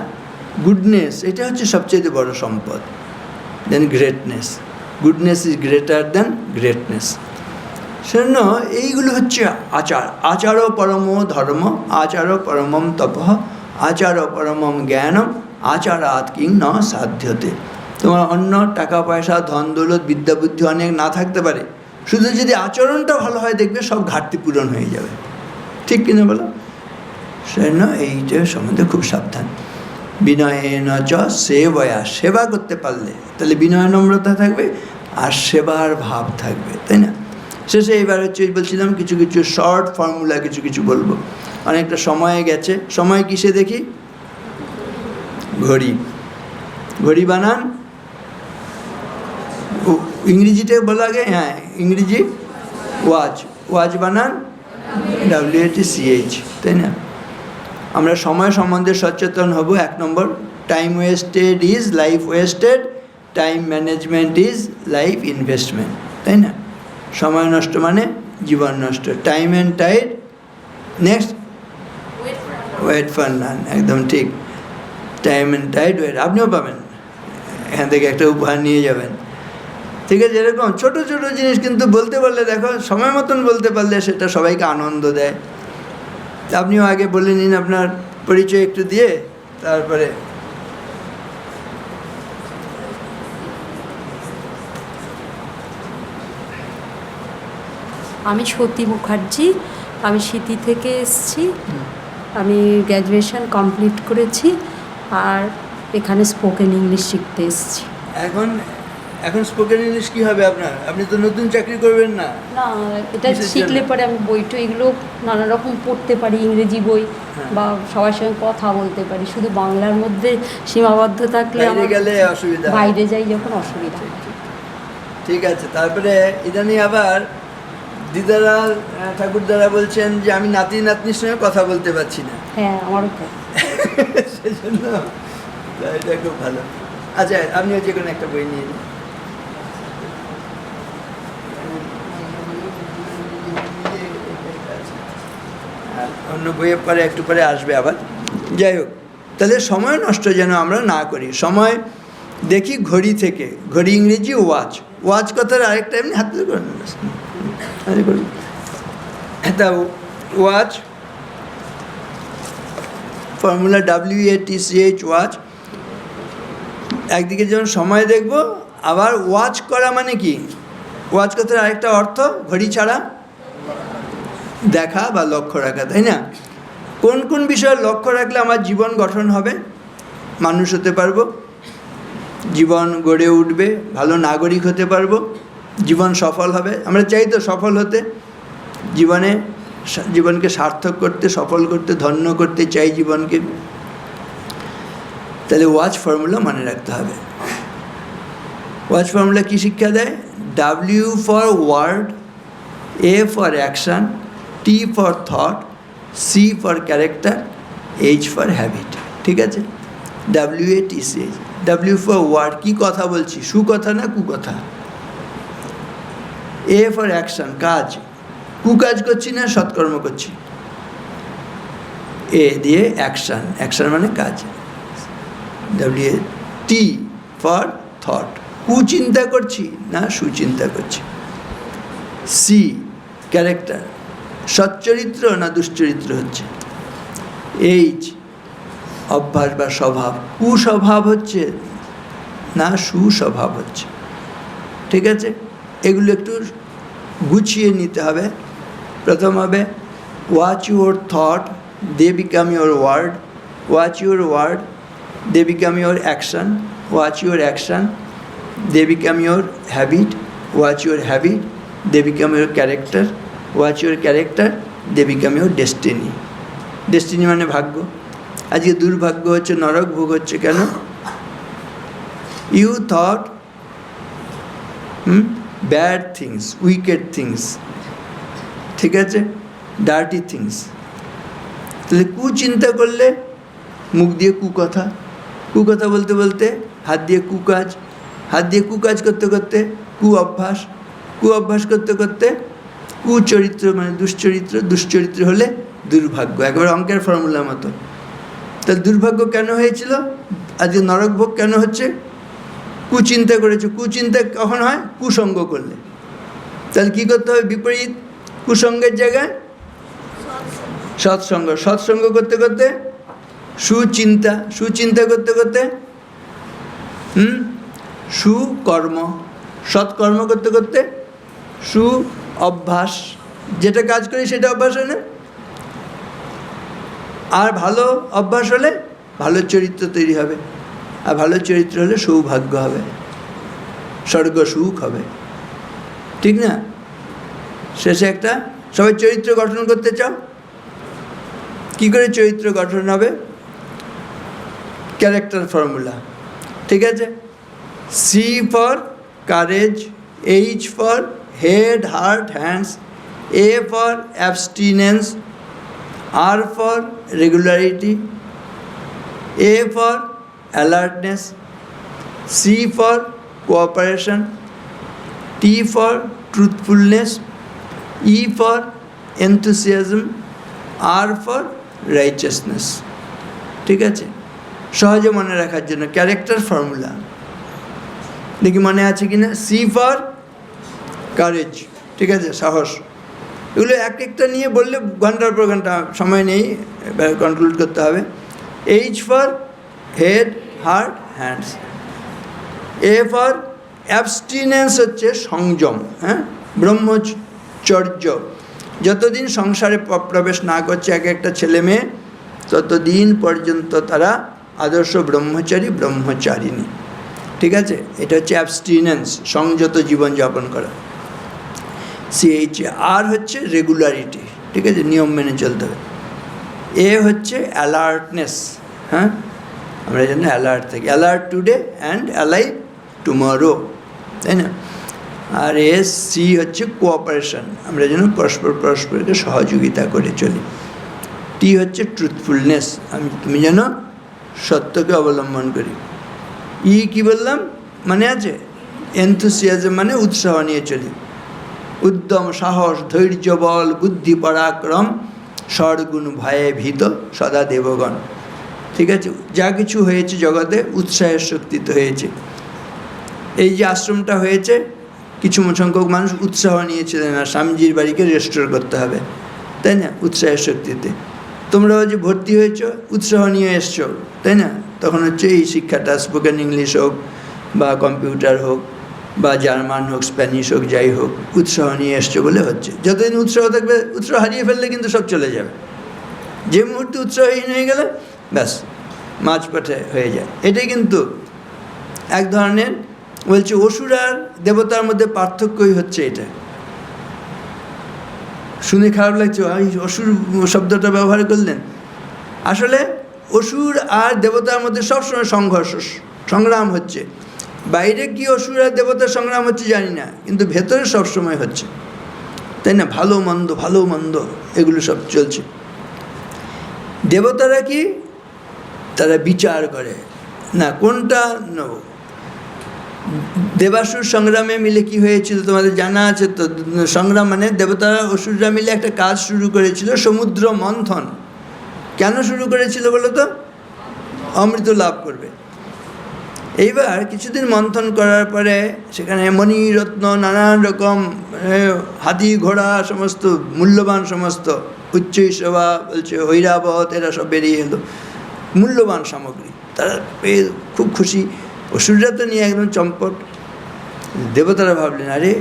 S2: গুডনেস এটা হচ্ছে সবচেয়ে বড় সম্পদ, then greatness. Goodness is greater than greatness. সেজন্য এইগুলো হচ্ছে আচার। আচারও পরম ধর্ম, আচারও পরমম তপঃ, আচারও পরমম জ্ঞানম, আচারাৎ কিং ন সাধ্যতে। তোমার অন্য টাকা পয়সা ধন দৌলত বিদ্যা বুদ্ধি অনেক না থাকতে পারে, শুধু যদি আচরণটা ভালো হয় দেখবে সব ঘাটতি পূরণ হয়ে যাবে। ঠিক কিনা বলো? সেজন্য এইটার সম্বন্ধে খুব সাবধান। বিনয়েন চ সেবয়া, সেবা করতে পারলে তাহলে বিনয় নম্রতা থাকবে আর সেবার ভাব থাকবে, তাই না? শেষে এইবার হচ্ছে বলছিলাম কিছু কিছু শর্ট ফর্মুলা কিছু কিছু বলবো। অনেকটা সময় গেছে। সময় কিসে দেখি? ঘড়ি। ঘড়ি বানান ইংরেজিতে বলা আগে, হ্যাঁ ইংরেজি ওয়াচ। ওয়াচ বানান WATCH, তাই না? আমরা সময় সম্বন্ধে সচেতন হব। 1 নম্বর, time wasted is life wasted, time management is life investment, তাই না? সময় নষ্ট মানে জীবন নষ্ট। Time and tide, next wait for none, একদম ঠিক। টাইম অ্যান্ড টাইড ওয়েট, আপনিও পাবেন, এখান থেকে একটা উপহার নিয়ে যাবেন। ঠিক আছে, এরকম ছোটো ছোটো জিনিস কিন্তু বলতে পারলে, দেখো সময় মতন বলতে পারলে সেটা সবাইকে আনন্দ দেয়। আপনিও আগে বলে নিন আপনার পরিচয় একটু দিয়ে, তারপরে
S4: আমি সতী মুখার্জি, আমি সিটি থেকে এসেছি। আমি গ্র্যাজুয়েশন কমপ্লিট করেছি আর এখানে স্পোকেন ইংলিশ শিখতে এসেছি।
S2: এখন এখন স্পোকেন ইংলিশ কী হবে আপনার? আপনি তো নতুন চাকরি করবেন না?
S4: না, এটা শিখলে পরে আমি বইটা এগুলো নানা রকম পড়তে পারি, ইংরেজি বই বা সবার সঙ্গে কথা বলতে পারি। শুধু বাংলার মধ্যে সীমাবদ্ধ থাকলে
S2: বাইরে গেলে অসুবিধা,
S4: বাইরে যাই যখন অসুবিধা।
S2: ঠিক আছে। তারপরে ইদানিং আবার দিদারা ঠাকুরদারা বলছেন যে আমি নাতি নাতনির সঙ্গে কথা বলতে পারছি না।
S4: হ্যাঁ, আমারও তো
S2: সেজন্য এটা খুব ভালো। আচ্ছা, আপনিও যে কোনো একটা বই নিয়ে নিন। আর অন্য বইয়ের পরে একটু পরে আসবে আবার। যাই হোক, তাহলে সময় নষ্ট যেন আমরা না করি। সময় দেখি ঘড়ি থেকে, ঘড়ি ইংরেজি ওয়াচ। ওয়াচ কথার আরেকটা এমনি হাতে করেন, তা ওয়াচ ফর্মুলা WATCH, ওয়াচ। একদিকে যেমন সময় দেখব, আবার ওয়াচ করা মানে কি? ওয়াচ কথার আরেকটা অর্থ ঘড়ি ছাড়া দেখা বা লক্ষ্য রাখা, তাই না? কোন কোন বিষয়ে লক্ষ্য রাখলে আমার জীবন গঠন হবে, মানুষ হতে পারবো, জীবন গড়ে উঠবে, ভালো নাগরিক হতে পারবো, জীবন সফল হবে। আমরা চাই তো সফল হতে, জীবনকে সার্থক করতে, সফল করতে, ধন্য করতে চাই জীবনকে। তাহলে ওয়াচ ফর্মুলা মনে রাখতে হবে। ওয়াচ ফর্মুলা কী শিক্ষা দেয়? W for word, A for action, T for thought, C for character, H for habit. ঠিক আছে, WATCH। W ফর ওয়ার্ড, কী কথা বলছি, সুকথা না কুকথা। A ফর অ্যাকশান, কাজ, কুকাজ করছি না সৎকর্ম করছি। A দিয়ে অ্যাকশান, অ্যাকশান মানে কাজ। T ফর থট, কুচিন্তা করছি না সুচিন্তা করছি। C ক্যারেক্টার, সচ্চরিত্র না দুশ্চরিত্র হচ্ছে। H অভ্যাস বা স্বভাব, কুস্বভাব হচ্ছে না সুস্বভাব হচ্ছে। ঠিক আছে, এগুলো একটু গুছিয়ে নিতে হবে। প্রথম হবে Watch your thought, they become your word. Watch your word, they become your action. Watch your action, they become your habit. Watch your habit, they become your character. Watch your character, they become your destiny. Destiny মানে ভাগ্য। আজকে দুর্ভাগ্য হচ্ছে, নরক ভোগ হচ্ছে কেন? You thought bad things, wicked things, ঠিক আছে, ডার্টি থিংস। তাহলে কুচিন্তা করলে মুখ দিয়ে কুকথা, কুকথা বলতে বলতে হাত দিয়ে কুকাজ, হাত দিয়ে কুকাজ করতে করতে কু অভ্যাস, কু অভ্যাস করতে করতে কুচরিত্র মানে দুশ্চরিত্র, দুশ্চরিত্র হলে দুর্ভাগ্য। একবার অঙ্কের ফর্মুলার মতো। তাহলে দুর্ভাগ্য কেন হয়েছিল? আজকে নরক ভোগ কেন হচ্ছে? কুচিন্তা করেছে। কুচিন্তা কখন হয়? কুসঙ্গ করলে। তাহলে কী করতে হবে? বিপরীত কুসঙ্গের জায়গায় সৎসঙ্গ, সৎসঙ্গ করতে করতে সুচিন্তা, সুচিন্তা করতে করতে সুকর্ম, সৎকর্ম করতে করতে সু অভ্যাস, যেটা কাজ করি সেটা অভ্যাস হয় না? আর ভালো অভ্যাস হলে ভালো চরিত্র তৈরি হবে, আর ভালো চরিত্র হলে সৌভাগ্য হবে, স্বর্গ সুখ হবে, ঠিক না? শেষে একটা, সবাই চরিত্র গঠন করতে চাও, কি করে চরিত্র গঠন হবে? ক্যারেক্টার ফর্মুলা, ঠিক আছে? C for courage, H for head, heart, hands, A for abstinence, R for regularity, A for alertness, C for cooperation, T for truthfulness, E for enthusiasm, R for righteousness, ঠিক আছে? সহজে মনে রাখার জন্য character formula দেখি মনে আছে কিনা। সি ফর কারেজ, ঠিক আছে, সাহস। এগুলো এক একটা নিয়ে বললে ঘন্টার পর ঘন্টা সময় নেই, কন্ট্রোল করতে হবে। H for head, heart, hands. A for অ্যাবস্টিনেন্স হচ্ছে সংযম, হ্যাঁ, ব্রহ্মচর্য। যতদিন সংসারে প্রবেশ না করছে এক একটা ছেলে মেয়ে, ততদিন পর্যন্ত তারা আদর্শ ব্রহ্মচারী, ব্রহ্মচারিণী, ঠিক আছে? এটা হচ্ছে অ্যাবস্টিনেন্স, সংযত জীবনযাপন করা। সিএইচ। আর হচ্ছে রেগুলারিটি, ঠিক আছে, নিয়ম মেনে চলতে হবে। এ হচ্ছে অ্যালার্টনেস, হ্যাঁ, আমরা যেন অ্যালার্ট থাকি, alert today and alive tomorrow, তাই না? আর এস সি হচ্ছে কোঅপারেশন, আমরা যেন পরস্পরকে সহযোগিতা করে চলি। টি হচ্ছে ট্রুথফুলনেস, তুমি যেন সত্যকে অবলম্বন করি। ই কি বললাম মানে আছে? এনথুসিয়াজম মানে উৎসাহ নিয়ে চলি। উদ্যম, সাহস, ধৈর্য, বল, বুদ্ধি, পরাক্রম, ষড়গুণ, ভয়ে ভীত, সদা দেবগণ, ঠিক আছে? যা কিছু হয়েছে জগতে উৎসাহের শক্তিতে হয়েছে। এই যে আশ্রমটা হয়েছে, কিছু সংখ্যক মানুষ উৎসাহ নিয়েছিলেন আর স্বামীজির বাড়িকে রেস্টোর করতে হবে, তাই না? উৎসাহের শক্তিতে। তোমরাও যে ভর্তি হয়েছ উৎসাহ নিয়ে এসছো, তাই না? তখন হচ্ছে এই শিক্ষাটা, স্পোকেন ইংলিশ হোক বা কম্পিউটার হোক বা জার্মান হোক, স্প্যানিশ হোক, যাই হোক, উৎসাহ নিয়ে এসছো বলে হচ্ছে। যতদিন উৎসাহ থাকবে, উৎসাহ হারিয়ে ফেললে কিন্তু সব চলে যাবে। যে মুহূর্তে উৎসাহহীন হয়ে গেলে ব্যাস মাঝপথে হয়ে যায়। এটাই কিন্তু এক ধরনের, বলছে অসুর আর দেবতার মধ্যে পার্থক্যই হচ্ছে এটা। শুনে খারাপ লাগছে, অসুর শব্দটা ব্যবহার করলেন। আসলে অসুর আর দেবতার মধ্যে সবসময় সংঘর্ষ, সংগ্রাম হচ্ছে। বাইরে কি অসুর আর দেবতার সংগ্রাম হচ্ছে জানি না, কিন্তু ভেতরে সবসময় হচ্ছে, তাই না? ভালো মন্দ, ভালো মন্দ, এগুলো সব চলছে। দেবতারা কি? তারা বিচার করে না কোনটা নেব। দেবাসুর সংগ্রামে মিলে কি হয়েছিল তোমাদের জানা আছে তো? সংগ্রাম মানে দেবতারা অসুররা মিলে একটা কাজ শুরু করেছিল, সমুদ্র মন্থন। কেন শুরু করেছিল বলো তো? অমৃত লাভ করবে। এইবার কিছুদিন মন্থন করার পরে সেখানে মণিরত্ন, নানান রকম হাতি ঘোড়া, সমস্ত মূল্যবান, সমস্ত উচ্চৈঃসভা বলছে ঐরাবত, এরা সব বেরিয়ে এলো, মূল্যবান সামগ্রী। তারা পেয়ে খুব খুশি। অসুররা তো নিয়ে একদম চম্পট। দেবতারা ভাবলেন, আরে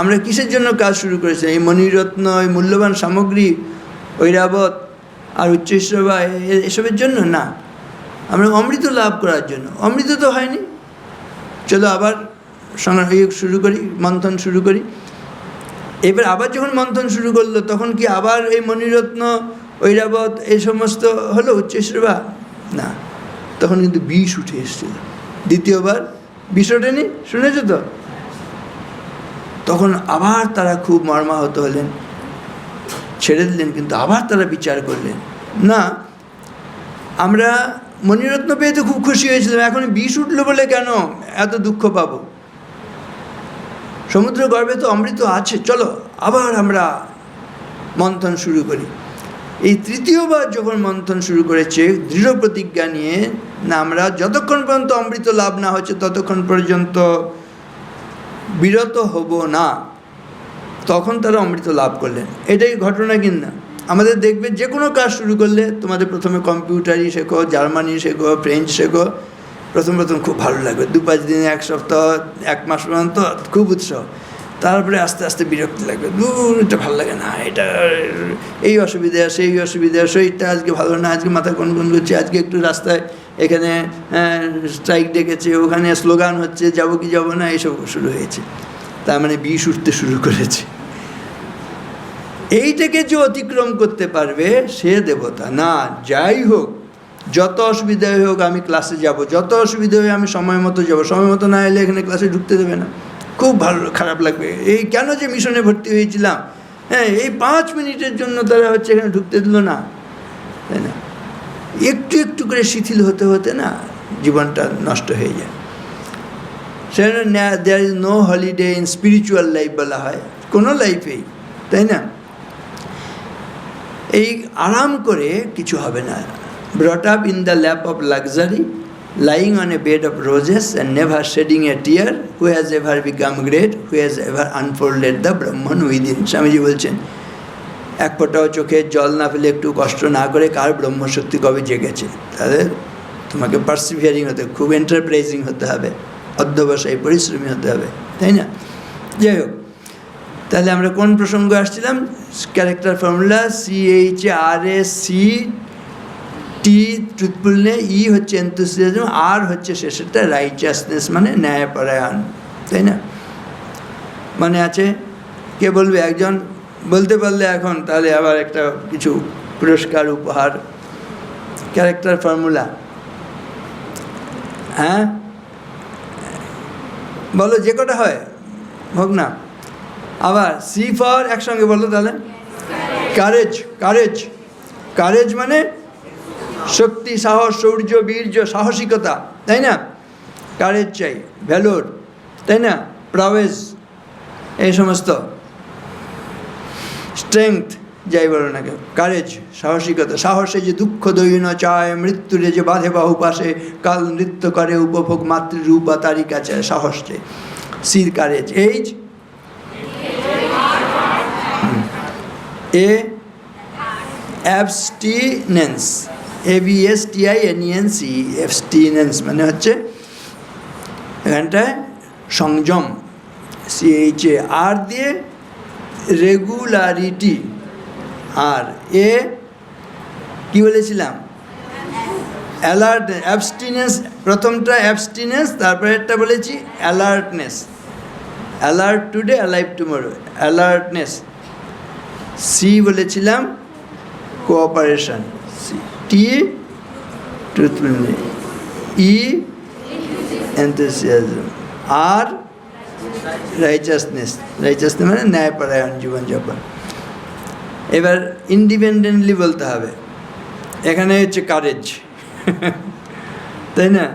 S2: আমরা কিসের জন্য কাজ শুরু করেছি? এই মণিরত্ন, এই মূল্যবান সামগ্রী ঐরাবত আর উচ্চৈঃস্রবা এসবের জন্য না, আমরা অমৃত লাভ করার জন্য। অমৃত তো হয়নি, চলো আবার শুরু করি, মন্থন শুরু করি। এবার আবার যখন মন্থন শুরু করলো তখন কি আবার এই মণিরত্ন, ঐরাবত এই সমস্ত হলো উচ্চৈঃস্রবা? না, তখন কিন্তু বিষ উঠে এসেছিল। দ্বিতীয়বার বিষ ওঠেনি, শুনেছ তো? তখন আবার তারা খুব মর্মাহত হলেন, ছেড়ে দিলেন, কিন্তু আবার তারা বিচার করলেন, না আমরা মণিরত্ন পেয়ে তো খুব খুশি হয়েছিলাম, এখন বিষ উঠলো বলে কেন এত দুঃখ পাবো? সমুদ্র গর্ভে তো অমৃত আছে, চলো আবার আমরা মন্থন শুরু করি। এই তৃতীয়বার যখন মন্থন শুরু করেছে দৃঢ় প্রতিজ্ঞা নিয়ে, না আমরা যতক্ষণ পর্যন্ত অমৃত লাভ না হচ্ছে ততক্ষণ পর্যন্ত বিরত হব না, তখন তারা অমৃত লাভ করলেন। এটাই ঘটনা কিনা আমাদের দেখবে যে কোনো কাজ শুরু করলে তোমাদের প্রথমে কম্পিউটারই শেখো, জার্মানি শেখো, ফ্রেঞ্চ শেখো, প্রথম খুব ভালো লাগবে, 2-5 দিন, 1 সপ্তাহ, 1 মাস পর্যন্ত খুব উৎসাহ। তারপরে আস্তে আস্তে বিরক্তি লাগবে, এটা ভালো লাগে না, এটা এই অসুবিধা, সেই অসুবিধা, শরীরটা আজকে ভালো না, আজকে মাথা গুনগুন করছে, আজকে একটু রাস্তায় এখানে স্ট্রাইক ডেকেছে, ওখানে স্লোগান হচ্ছে, যাবো কি যাবো না, এইসব শুরু হয়েছে। তার মানে বিষ উঠতে শুরু করেছে। এইটাকে যে অতিক্রম করতে পারবে সে দেবতা। না, যাই হোক, যত অসুবিধাই হোক আমি ক্লাসে যাব, যত অসুবিধা হয়ে আমি সময় মতো যাব, সময় মতো না এলে এখানে ক্লাসে ঢুকতে দেবে না, খুব ভালো খারাপ লাগবে, এই কেন যে মিশনে ভর্তি হয়েছিলাম, হ্যাঁ এই 5 মিনিটের জন্য তারা হচ্ছে এখানে ঢুকতে দিল না, তাই না? একটু একটু করে শিথিল হতে হতে না জীবনটা নষ্ট হয়ে যায়। সেজন্য there is no holiday in spiritual life বলা হয়, কোনো লাইফেই, তাই না? এই আরাম করে কিছু হবে না। Brought up in the lap of luxury, lying on a bed of roses and never shedding a tear, who has ever become great, who has ever unfolded the Brahman within. Swamiji বলছেন, এক ফোঁটাও চোখের জল না ফেলে, একটু কষ্ট না করে কার ব্রহ্মশক্তি কবে জেগেছে। তাহলে তোমাকে পার্সিভিয়ারিং হতে, খুব এন্টারপ্রাইজিং হতে হবে, অধ্যবসায়ী পরিশ্রমী হতে হবে, তাই না? যাই হোক, তাহলে আমরা কোন প্রসঙ্গে আসছিলাম? Character formula CHRAC, T truthfulness, E হচ্ছে এনথুসিয়াজম, আর হচ্ছে শেষেরটা রাইচাসনেস, মানে ন্যায়পরায়ণ, তাই না? মানে আছে, কে বলবে? একজন বলতে পারলে এখন তাহলে আবার একটা কিছু পুরস্কার উপহার। ক্যারেক্টার ফর্মুলা, হ্যাঁ বলো, যে কটা হয় হোক না। আবার C ফর, একসঙ্গে বলো তাহলে, কারেজ। কারেজ, কারেজ মানে শক্তি, সাহস, শৌর্য, বীর্য, সাহসিকতা, তাই না? কারেজ চাই, ভ্যালোর, তাই না? প্রাওয়েজ, এই সমস্ত, স্ট্রেংথ, যাই বলো না কেন, কারেজ, সাহসিকতা। সাহসে যে দুঃখ দৈন চায়, মৃত্যুরে যে বাঁধে বাহু পাশে, কাল নৃত্য করে উপভোগ মাতৃরূপা তারই কাছে, সাহস চাই। C courage. H, A abstinence, ABSTINENC, abstinence মানে হচ্ছে এখানটায় সংযম, CHA। আর দিয়ে রেগুলারিটি, আর এ কি বলেছিলাম? অ্যালার্ট, অ্যাবস্টিনেন্স, প্রথমটা অ্যাবস্টিনেন্স, তারপরে একটা বলেছি alertness, alert today alive tomorrow, alertness. C বলেছিলাম cooperation, T truthfulness, E enthusiasm, R righteousness, righteousness মানে ন্যায়পরায়ণ জীবনযাপন। এবার ইন্ডিপেন্ডেন্টলি বলতে হবে, এখানে হচ্ছে কারেজ, তাই না?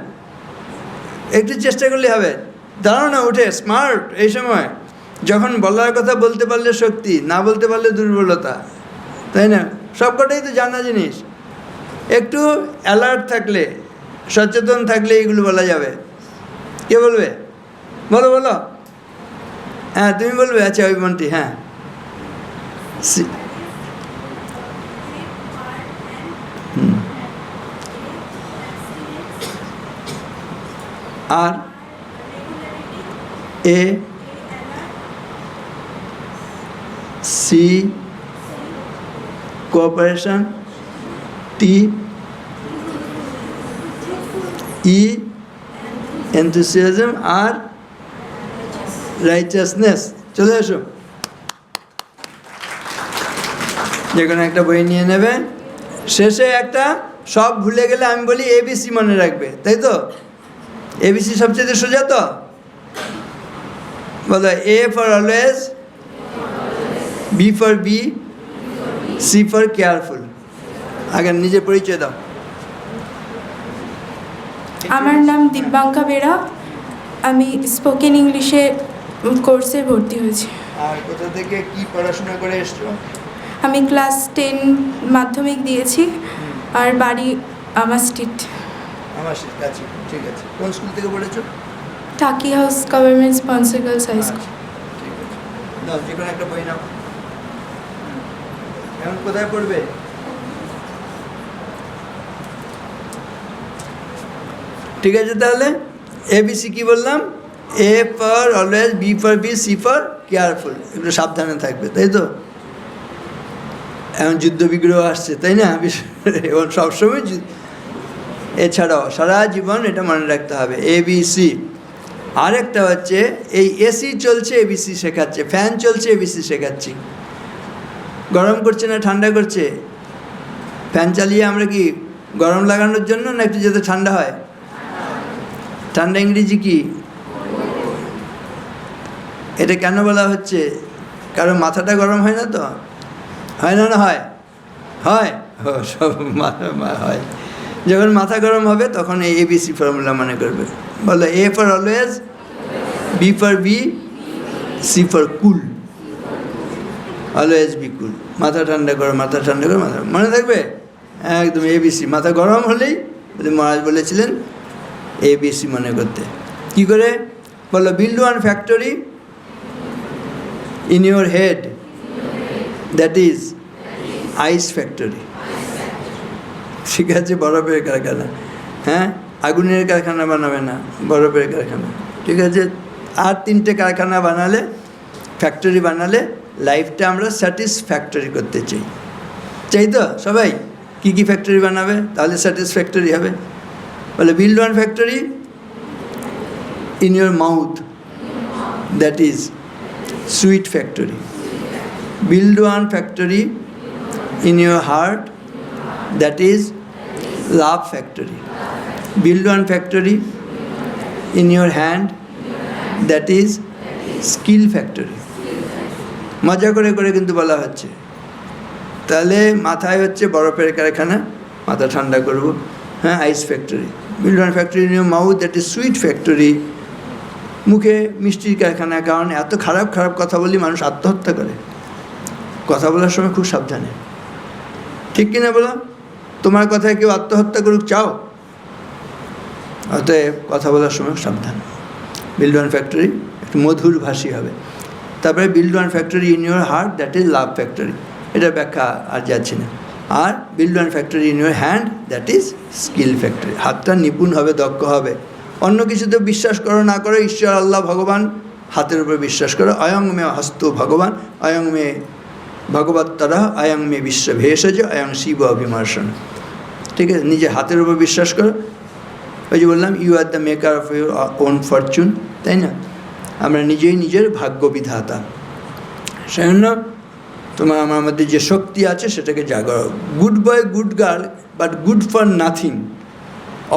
S2: একটু চেষ্টা করলে হবে, দাঁড়াও না উঠে, স্মার্ট। এই সময় যখন বলার কথা বলতে পারলে শক্তি, না বলতে পারলে দুর্বলতা, তাই না? সবকটাই তো জানা জিনিস। একটু অ্যালার্ট থাকলে, সচেতন থাকলে এইগুলো বলা যাবে। কে বলবে? বলো বলো, হ্যাঁ তুমি বলবে। আচ্ছা অভিমন্ত্রী, হ্যাঁ। R A C cooperation, T, E enthusiasm, R righteousness. চলে এসো, যে কোনো একটা বই নিয়ে নেবে। শেষে একটা, সব ভুলে গেলে আমি বলি এবিসি মনে রাখবে, তাই তো? এবিসি সবচেয়ে সোজা তো, বলো A for always, B for be, C for careful. আগে নিজে পরিচয় দাও।
S5: আমার নাম দিব্যাঙ্কা বেরা, আমি স্পোকেন ইংলিশে কোর্সে ভর্তি হয়েছি।
S2: আর কোথা থেকে কি পড়াশোনা করে এসছো?
S5: আমি ক্লাস 10 মাধ্যমিক দিয়েছি, আর বাড়ি আমার স্ট্রিট।
S2: আমার কাছে, ঠিক আছে। কোন স্কুল থেকে পড়েছো?
S5: Taki house government sponsor girls high school.
S2: ঠিক আছে, নাও যে কোনো একটা বই নাও। এখন কোথায় পড়বে? ঠিক আছে, তাহলে এবিসি কি বললাম? A for always, B for be, C for careful. একটু সাবধানে থাকবে, তাই তো? এখন যুদ্ধ বিগ্রহ আসছে, তাই না? এবং সবসময় এছাড়াও সারা জীবন এটা মনে রাখতে হবে, এবিসি। আরেকটা হচ্ছে, এই এসি চলছে, এবিসি শেখাচ্ছে, ফ্যান চলছে, এবিসি শেখাচ্ছি। গরম করছে না ঠান্ডা করছে? ফ্যান চালিয়ে আমরা কি গরম লাগানোর জন্য, না একটু যাতে ঠান্ডা হয়? ঠান্ডা ইংরেজি কি? এটা কেন বলা হচ্ছে? কারণ মাথাটা গরম হয় না তো? হয় না? না হয়? হয়, সব হয়। যখন মাথা গরম হবে তখন এই এবিসি ফর্মুলা মনে করবে। বলো A for always, B for be, C for cool. Always be cool. মাথা ঠান্ডা করো, মাথা ঠান্ডা করো, মাথা মনে থাকবে একদম। এবিসি মাথা গরম হলেই মহারাজ বলেছিলেন এবিসি মনে করতে। কি করে? বলো build one factory in your head, that is ice factory. ঠিক আছে, বরফের কারখানা। হ্যাঁ, আগুনের কারখানা বানাবে না, বরফের কারখানা। ঠিক আছে, আর 3টে কারখানা বানালে, ফ্যাক্টরি বানালে লাইফটা আমরা স্যাটিসফ্যাক্টরি করতে চাই। চাই তো সবাই? কি কি ফ্যাক্টরি বানাবে তাহলে স্যাটিসফ্যাক্টরি হবে? বলে build one factory in your mouth, that is sweet factory. Build one factory in your heart, that is love factory. Build one factory in your hand, that is skill factory. মজা করে করে কিন্তু বলা হচ্ছে। তাহলে মাথায় হচ্ছে বরফের কারখানা, মাথা ঠান্ডা করব। হ্যাঁ, ice factory. Build one factory in your mouth, that is sweet factory. মুখে মিষ্টির কারখানা। কারণ এত খারাপ খারাপ কথা বলি মানুষ আত্মহত্যা করে। কথা বলার সময় খুব সাবধানে, ঠিক কিনা বলো? তোমার কথায় কেউ আত্মহত্যা করুক চাও? অতএব কথা বলার সময় সাবধান। বিল্ড ওয়ান ফ্যাক্টরি একটু মধুর ভাষী হবে। তারপরে build one factory in your heart, that is love factory. এটা ব্যাখ্যা আর যাচ্ছে না। আর build one factory in your hand, that is skill factory. হাতটা নিপুণ হবে, দক্ষ হবে। অন্য কিছুতে বিশ্বাস করো না করো, ঈশ্বর আল্লাহ ভগবান, হাতের উপর বিশ্বাস করো। অয়ং মে হস্ত ভগবান, অয়ং মে ভগবত্তরা, অয়ং মে বিশ্ব ভেষজ, অয়ং শিব অভিমর্শন। ঠিক আছে, নিজে হাতের উপর বিশ্বাস করো। ওই যে বললাম, you are the maker of your own fortune, তাই না? আমরা নিজেই নিজের ভাগ্য বিধাতা। সেজন্য তোমার আমার মধ্যে যে শক্তি আছে সেটাকে জাগরো। Good boy, good girl, but good for nothing.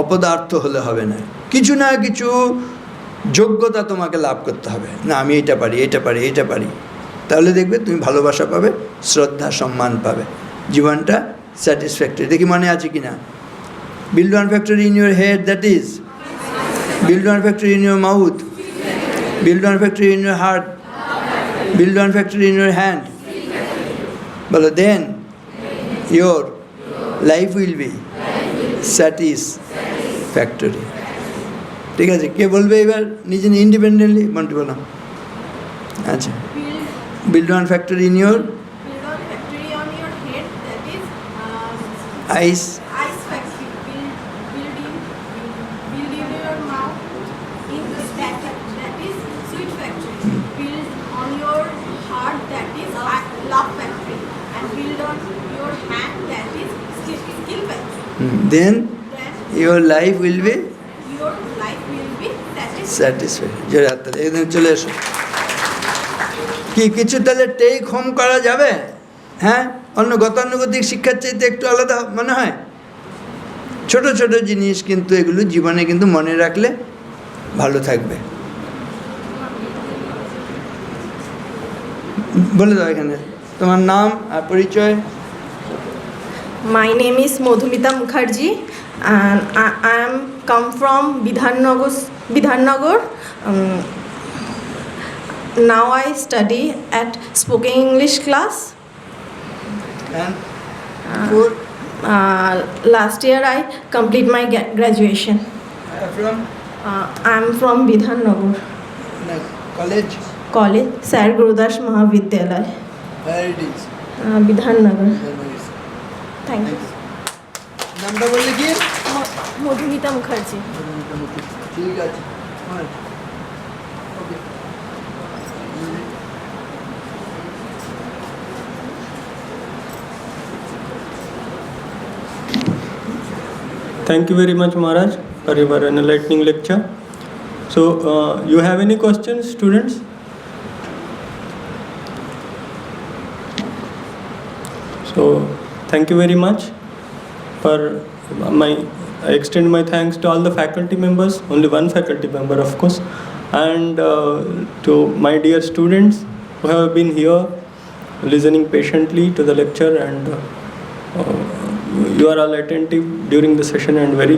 S2: অপদার্থ হলে হবে না, কিছু না কিছু যোগ্যতা তোমাকে লাভ করতে হবে। না আমি এটা পারি, এটা পারি, এটা পারি, তাহলে দেখবে তুমি ভালোবাসা পাবে, শ্রদ্ধা সম্মান পাবে, জীবনটা স্যাটিসফ্যাক্টরি। দেখি মনে আছে কি না? Build one factory in your head, that is build one factory in your mouth, build one factory in your heart, build one factory in your hand. বলো then your life will be satisfactory. ঠিক আছে, কে বলবে এবার নিজে independently? Montu বলো। আচ্ছা, build one factory in your eyes,
S6: Build on your heart, that is love factory, and build on your
S2: Then your life will be
S6: your life will be satisfied.
S2: Satisfied. জয় হাততালি, একদম চলে এসো। কি কিছু তাহলে টেক হোম করা যাবে? হ্যাঁ, অন্য গতানুগতিক শিক্ষার চাইতে একটু আলাদা মনে হয়। ছোট ছোট জিনিস কিন্তু এগুলো জীবনে কিন্তু মনে রাখলে ভালো থাকবে। বলে দাও এখানে তোমার নাম আর পরিচয়।
S6: My name is Madhumita Mukherjee and I am come from Bidhannagar. Now I study at spoken English class.
S2: And for
S6: Last year I complete my graduation.
S2: from
S6: I am from Bidhannagar
S2: college,
S6: College, Sir Gurudas Mahavidyalaya,
S2: where it is?
S6: Bidhannagar. Thank you.
S2: নামটা বললে কি?
S6: Madhumita Mukherjee.
S2: ঠিক আছে। ওকে।
S1: Thank you very much, Maharaj, for your enlightening lecture. So, you have any questions, students? So, thank you very much for I extend my thanks to all the faculty members, only one faculty member, of course, and to my dear students who have been here listening patiently to the lecture, and you are all attentive during the session and very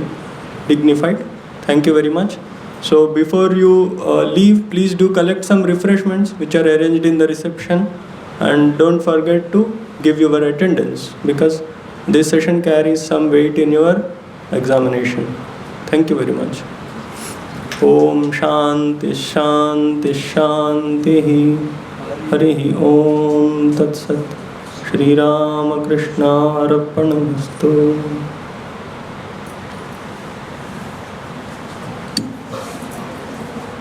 S1: dignified. Thank you very much. So before you leave, please do collect some refreshments which are arranged in the reception, and don't forget to give your attendance, because this session carries some weight in your examination. Thank you very much. Om Shanti Shanti Shanti Hari Om Tat Sat Shri Rama Krishna Arpanamastu.